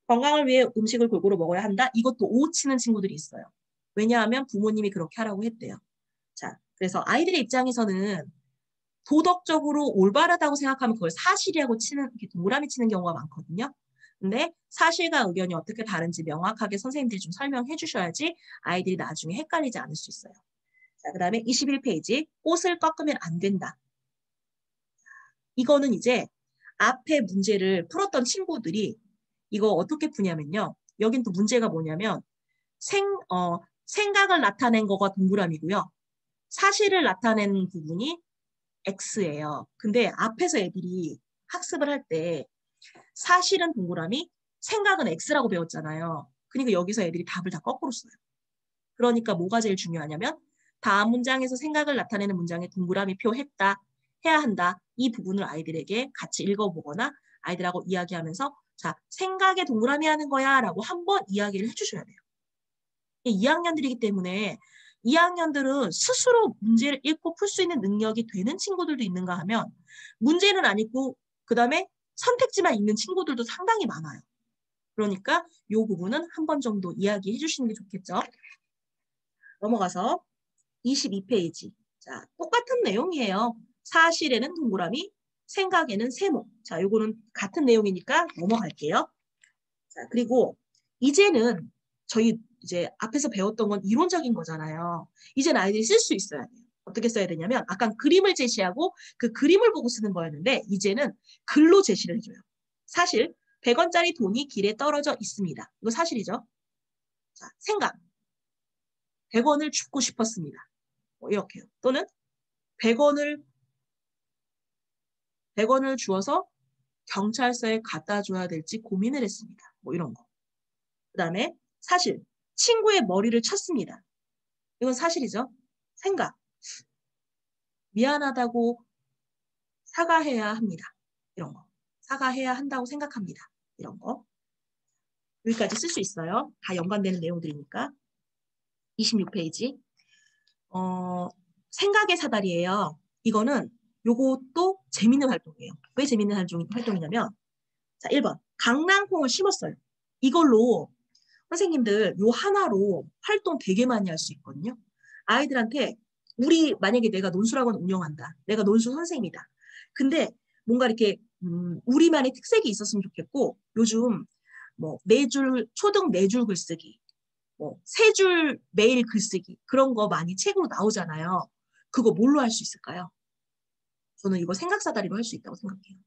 건강을 위해 음식을 골고루 먹어야 한다. 이것도 O 치는 친구들이 있어요. 왜냐하면 부모님이 그렇게 하라고 했대요. 자, 그래서 아이들의 입장에서는 도덕적으로 올바르다고 생각하면 그걸 사실이라고 치는, 이렇게 동그라미 치는 경우가 많거든요. 근데 사실과 의견이 어떻게 다른지 명확하게 선생님들이 좀 설명해 주셔야지 아이들이 나중에 헷갈리지 않을 수 있어요. 자, 그 다음에 21페이지. 꽃을 꺾으면 안 된다. 이거는 이제 앞에 문제를 풀었던 친구들이 이거 어떻게 푸냐면요. 여긴 또 문제가 뭐냐면 생각을 나타낸 거가 동그라미고요. 사실을 나타낸 부분이 X예요. 근데 앞에서 애들이 학습을 할 때 사실은 동그라미, 생각은 X라고 배웠잖아요. 그러니까 여기서 애들이 답을 다 거꾸로 써요. 그러니까 뭐가 제일 중요하냐면 다음 문장에서 생각을 나타내는 문장에 동그라미 표 했다, 해야 한다. 이 부분을 아이들에게 같이 읽어보거나 아이들하고 이야기하면서 자, 생각에 동그라미 하는 거야 라고 한번 이야기를 해주셔야 돼요. 2학년들이기 때문에 2학년들은 스스로 문제를 읽고 풀 수 있는 능력이 되는 친구들도 있는가 하면 문제는 안 읽고 그 다음에 선택지만 읽는 친구들도 상당히 많아요. 그러니까 이 부분은 한 번 정도 이야기해 주시는 게 좋겠죠. 넘어가서 22페이지. 자, 똑같은 내용이에요. 사실에는 동그라미, 생각에는 세모. 자, 요거는 같은 내용이니까 넘어갈게요. 자, 그리고 이제는 저희 이제 앞에서 배웠던 건 이론적인 거잖아요. 이제는 아이들이 쓸 수 있어야 돼요. 어떻게 써야 되냐면 아까 그림을 제시하고 그 그림을 보고 쓰는 거였는데 이제는 글로 제시를 해줘요. 사실 100원짜리 돈이 길에 떨어져 있습니다. 이거 사실이죠. 자, 생각. 100원을 줍고 싶었습니다. 뭐 이렇게요. 또는 100원을 주어서 경찰서에 갖다 줘야 될지 고민을 했습니다. 뭐 이런 거. 그 다음에 사실 친구의 머리를 쳤습니다. 이건 사실이죠. 생각. 미안하다고 사과해야 합니다. 이런 거. 사과해야 한다고 생각합니다. 이런 거. 여기까지 쓸 수 있어요. 다 연관되는 내용들이니까. 26페이지. 생각의 사다리예요. 이거는 요것도 재밌는 활동이에요. 왜 재밌는 활동이냐면 자, 1번. 강낭콩을 심었어요. 이걸로 선생님들 요 하나로 활동 되게 많이 할 수 있거든요. 아이들한테 만약에 내가 논술학원 운영한다. 내가 논술 선생님이다. 근데 뭔가 이렇게 우리만의 특색이 있었으면 좋겠고 요즘 뭐 4줄 초등 4줄 글쓰기 뭐 3줄 매일 글쓰기 그런 거 많이 책으로 나오잖아요. 그거 뭘로 할 수 있을까요? 저는 이거 생각사다리로 할 수 있다고 생각해요.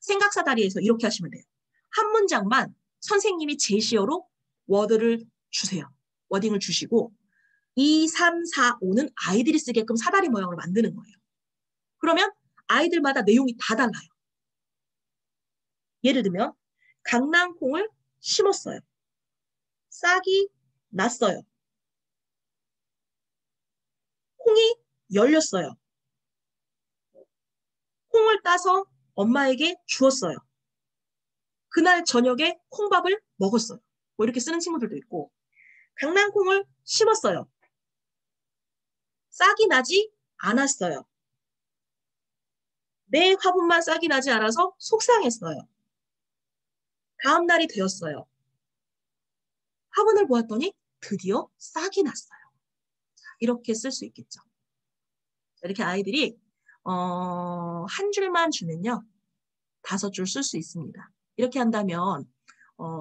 생각사다리에서 이렇게 하시면 돼요. 한 문장만 선생님이 제시어로 워드를 주세요. 워딩을 주시고 2, 3, 4, 5는 아이들이 쓰게끔 사다리 모양을 만드는 거예요. 그러면 아이들마다 내용이 다 달라요. 예를 들면 강낭콩을 심었어요. 싹이 났어요. 콩이 열렸어요. 콩을 따서 엄마에게 주었어요. 그날 저녁에 콩밥을 먹었어요. 뭐 이렇게 쓰는 친구들도 있고 강낭콩을 심었어요. 싹이 나지 않았어요. 내 화분만 싹이 나지 않아서 속상했어요. 다음 날이 되었어요. 화분을 보았더니 드디어 싹이 났어요. 이렇게 쓸 수 있겠죠. 이렇게 아이들이 한 줄만 주면요. 5줄 쓸 수 있습니다. 이렇게 한다면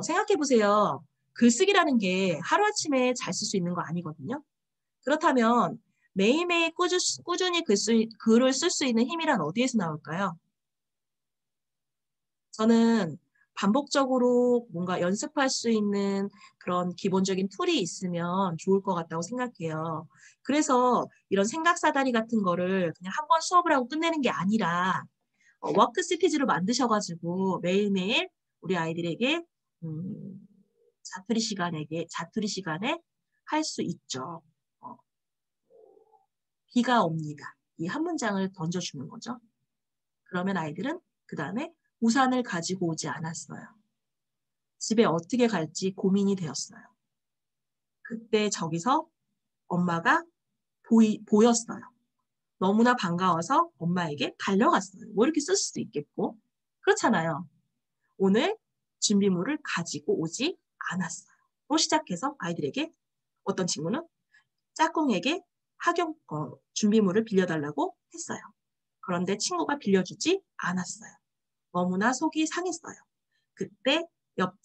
생각해 보세요. 글쓰기라는 게 하루아침에 잘 쓸 수 있는 거 아니거든요. 그렇다면 매일매일 꾸준히 글을 쓸 수 있는 힘이란 어디에서 나올까요? 저는 반복적으로 뭔가 연습할 수 있는 그런 기본적인 툴이 있으면 좋을 것 같다고 생각해요. 그래서 이런 생각사다리 같은 거를 그냥 한 번 수업을 하고 끝내는 게 아니라 워크 시티즈를 만드셔가지고 매일매일 우리 아이들에게 자투리 시간에 할 수 있죠. 비가 옵니다. 이 한 문장을 던져주는 거죠. 그러면 아이들은 그 다음에 우산을 가지고 오지 않았어요. 집에 어떻게 갈지 고민이 되었어요. 그때 저기서 엄마가 보였어요. 너무나 반가워서 엄마에게 달려갔어요. 뭐 이렇게 쓸 수도 있겠고. 그렇잖아요. 오늘 준비물을 가지고 오지 않았어요. 또 시작해서 아이들에게 어떤 친구는 짝꿍에게 준비물을 빌려달라고 했어요. 그런데 친구가 빌려주지 않았어요. 너무나 속이 상했어요. 그때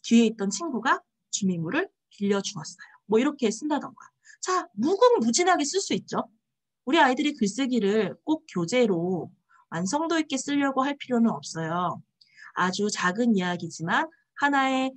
뒤에 있던 친구가 준비물을 빌려주었어요. 뭐 이렇게 쓴다던가. 자, 무궁무진하게 쓸 수 있죠. 우리 아이들이 글쓰기를 꼭 교재로 완성도 있게 쓰려고 할 필요는 없어요. 아주 작은 이야기지만 하나의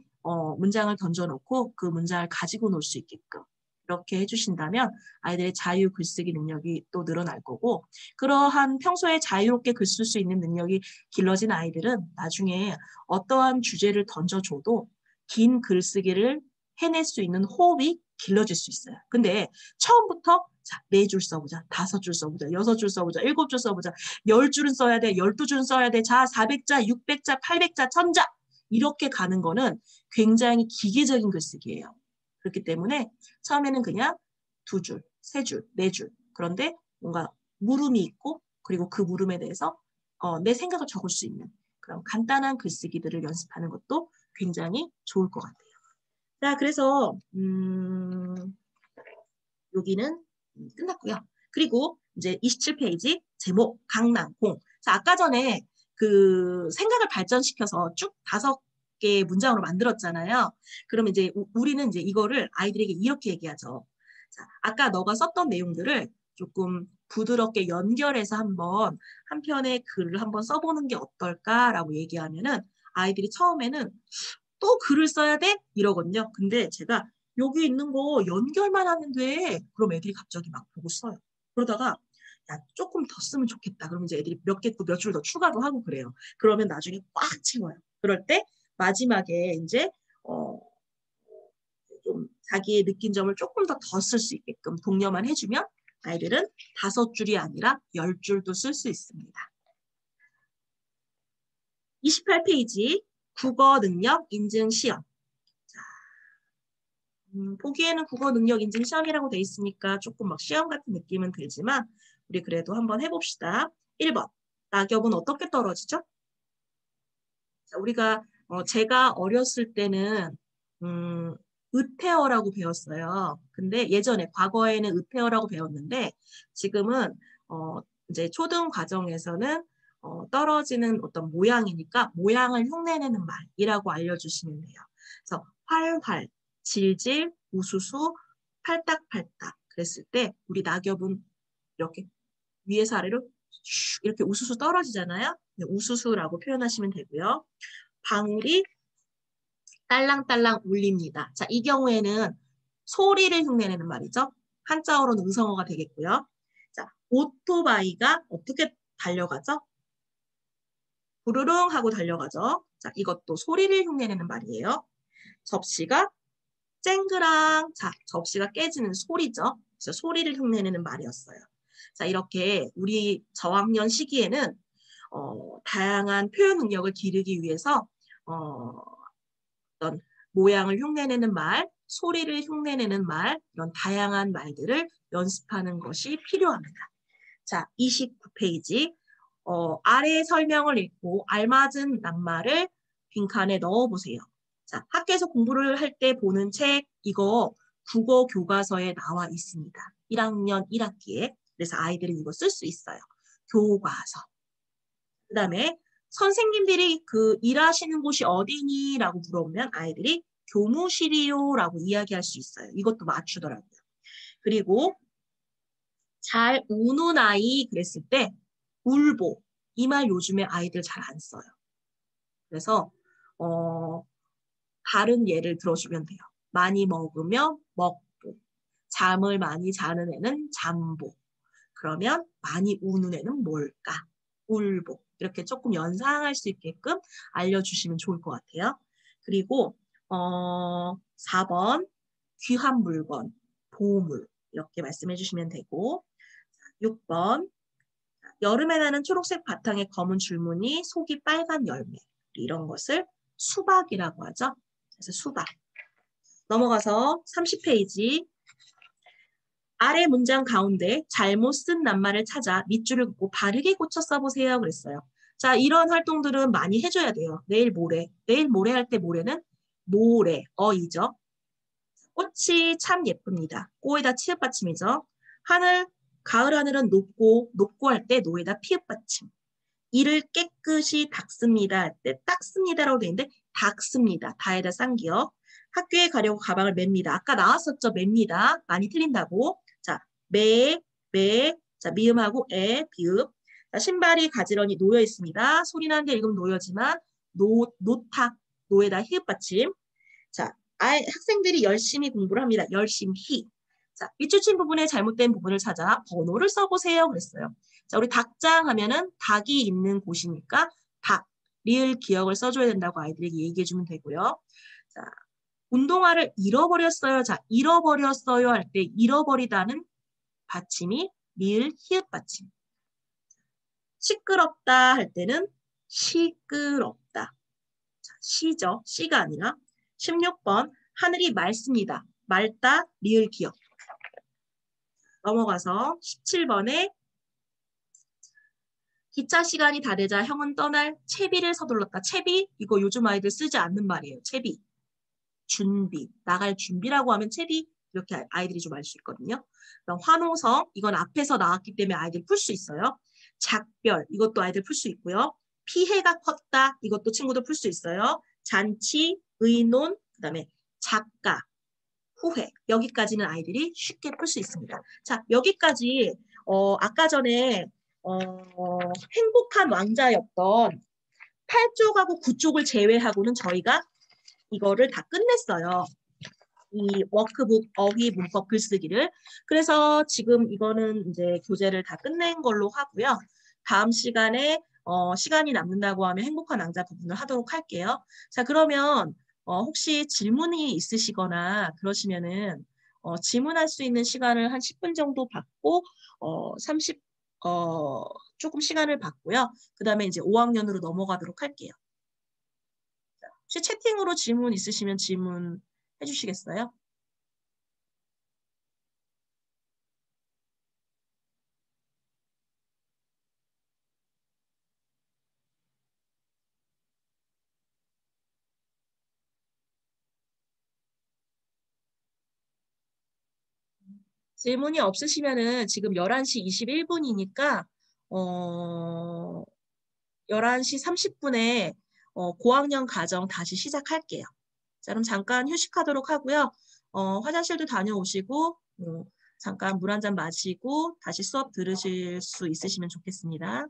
문장을 던져놓고 그 문장을 가지고 놀 수 있게끔 이렇게 해주신다면 아이들의 자유 글쓰기 능력이 또 늘어날 거고 그러한 평소에 자유롭게 글 쓸 수 있는 능력이 길러진 아이들은 나중에 어떠한 주제를 던져줘도 긴 글쓰기를 해낼 수 있는 호흡이 길러질 수 있어요. 근데 처음부터 자, 4줄 써보자, 5줄 써보자, 6줄 써보자, 7줄 써보자, 10줄은 써야 돼, 12줄은 써야 돼, 자, 400자, 600자, 800자, 1000자 이렇게 가는 거는 굉장히 기계적인 글쓰기예요. 그렇기 때문에 처음에는 그냥 2줄, 3줄, 4줄 그런데 뭔가 물음이 있고 그리고 그 물음에 대해서 내 생각을 적을 수 있는 그런 간단한 글쓰기들을 연습하는 것도 굉장히 좋을 것 같아요. 자, 그래서 여기는 끝났고요. 그리고 이제 27페이지 제목 강낭콩. 자, 아까 전에 그 생각을 발전시켜서 쭉 5개의 문장으로 만들었잖아요. 그러면 이제 우리는 이제 이거를 아이들에게 이렇게 얘기하죠. 자, 아까 너가 썼던 내용들을 조금 부드럽게 연결해서 한 편의 글을 한번 써보는 게 어떨까라고 얘기하면은 아이들이 처음에는 또 글을 써야 돼? 이러거든요. 근데 제가 여기 있는 거 연결만 하면 돼. 그럼 애들이 갑자기 막 보고 써요. 그러다가 야 조금 더 쓰면 좋겠다. 그럼 이제 애들이 몇 개 또 몇 줄 더 추가도 하고 그래요. 그러면 나중에 꽉 채워요. 그럴 때 마지막에 이제 좀 자기의 느낀 점을 조금 더 쓸 수 있게끔 독려만 해주면 아이들은 5줄이 아니라 10줄도 쓸 수 있습니다. 28페이지 국어 능력 인증 시험. 보기에는 국어 능력 인증 시험이라고 돼 있으니까 조금 막 시험 같은 느낌은 들지만 우리 그래도 한번 해봅시다. 1번. 낙엽은 어떻게 떨어지죠? 자, 우리가 제가 어렸을 때는 의태어라고 배웠어요. 근데 예전에 과거에는 의태어라고 배웠는데 지금은 이제 초등 과정에서는 떨어지는 어떤 모양이니까 모양을 흉내내는 말이라고 알려주시면 돼요. 그래서 활활, 질질, 우수수, 팔딱팔딱 그랬을 때 우리 낙엽은 이렇게 위에서 아래로 슉 이렇게 우수수 떨어지잖아요. 네, 우수수라고 표현하시면 되고요. 방울이 딸랑딸랑 울립니다. 자, 이 경우에는 소리를 흉내내는 말이죠. 한자어로는 의성어가 되겠고요. 자, 오토바이가 어떻게 달려가죠? 부르릉 하고 달려가죠. 자, 이것도 소리를 흉내내는 말이에요. 접시가 쨍그랑, 자, 접시가 깨지는 소리죠. 그래서 소리를 흉내내는 말이었어요. 자, 이렇게 우리 저학년 시기에는 다양한 표현 능력을 기르기 위해서 어떤 모양을 흉내내는 말, 소리를 흉내내는 말, 이런 다양한 말들을 연습하는 것이 필요합니다. 자, 29페이지. 아래 설명을 읽고 알맞은 낱말을 빈칸에 넣어보세요. 자, 학교에서 공부를 할 때 보는 책, 이거 국어 교과서에 나와 있습니다. 1학년 1학기에. 그래서 아이들은 이거 쓸 수 있어요. 교과서. 그 다음에 선생님들이 그 일하시는 곳이 어디니? 라고 물어보면 아이들이 교무실이요 라고 이야기할 수 있어요. 이것도 맞추더라고요. 그리고 잘 우는 아이 그랬을 때 울보. 이 말 요즘에 아이들 잘 안 써요. 그래서 다른 예를 들어주면 돼요. 많이 먹으면 먹보. 잠을 많이 자는 애는 잠보. 그러면 많이 우는 애는 뭘까? 울보. 이렇게 조금 연상할 수 있게끔 알려주시면 좋을 것 같아요. 그리고 4번 귀한 물건, 보물 이렇게 말씀해 주시면 되고 6번 여름에 나는 초록색 바탕에 검은 줄무늬, 속이 빨간 열매 이런 것을 수박이라고 하죠. 그래서 수박. 넘어가서 30페이지 아래 문장 가운데 잘못 쓴 낱말을 찾아 밑줄을 긋고 바르게 고쳐 써보세요. 그랬어요. 자, 이런 활동들은 많이 해줘야 돼요. 내일 모레. 내일 모레 할 때 모레는 모레, 어이죠. 꽃이 참 예쁩니다. 꼬에다 치읓 받침이죠. 하늘, 가을 하늘은 높고, 높고 할 때 노에다 피읓 받침. 이를 깨끗이 닦습니다 할 때 닦습니다라고 되어 있는데 닦습니다. 다에다 쌍기역. 학교에 가려고 가방을 맵니다. 아까 나왔었죠. 맵니다. 많이 틀린다고. 자, 자, 미음하고 비읍. 자, 신발이 가지런히 놓여 있습니다. 소리 나는데 읽으면 놓여지만 노탁, 노에다 히읗 받침. 자, 학생들이 열심히 공부를 합니다. 열심히. 자, 밑줄친 부분에 잘못된 부분을 찾아 번호를 써보세요. 그랬어요. 자, 우리 닭장 하면은 닭이 있는 곳이니까 닭, 리을 기억을 써줘야 된다고 아이들에게 얘기해주면 되고요. 자, 운동화를 잃어버렸어요. 자, 잃어버렸어요 할 때 잃어버리다는 받침이 리을 히읗 받침. 시끄럽다 할 때는 시끄럽다. 자, 시죠. 시가 아니라 16번 하늘이 맑습니다. 맑다 리을 기억. 넘어가서 17번에 기차 시간이 다 되자 형은 떠날 채비를 서둘렀다. 채비 이거 요즘 아이들 쓰지 않는 말이에요. 채비. 준비. 나갈 준비라고 하면 채비 이렇게 아이들이 좀 알 수 있거든요. 그럼 환호성 이건 앞에서 나왔기 때문에 아이들 풀 수 있어요. 작별 이것도 아이들 풀 수 있고요. 피해가 컸다 이것도 친구들 풀 수 있어요. 잔치, 의논, 그다음에 작가, 후회 여기까지는 아이들이 쉽게 풀 수 있습니다. 자 여기까지 아까 전에 행복한 왕자였던 8쪽하고 9쪽을 제외하고는 저희가 이거를 다 끝냈어요. 이 워크북 어휘 문법 글쓰기를. 그래서 지금 이거는 이제 교재를 다 끝낸 걸로 하고요. 다음 시간에 시간이 남는다고 하면 행복한 왕자 부분을 하도록 할게요. 자, 그러면 혹시 질문이 있으시거나 그러시면은 질문할 수 있는 시간을 한 10분 정도 받고 30 조금 시간을 받고요. 그다음에 이제 5학년으로 넘어가도록 할게요. 혹시 채팅으로 질문 있으시면 질문 해주시겠어요? 질문이 없으시면은 지금 11시 21분이니까 11시 30분에 고학년 가정 다시 시작할게요. 자, 그럼 잠깐 휴식하도록 하고요. 화장실도 다녀오시고 잠깐 물 한 잔 마시고 다시 수업 들으실 수 있으시면 좋겠습니다.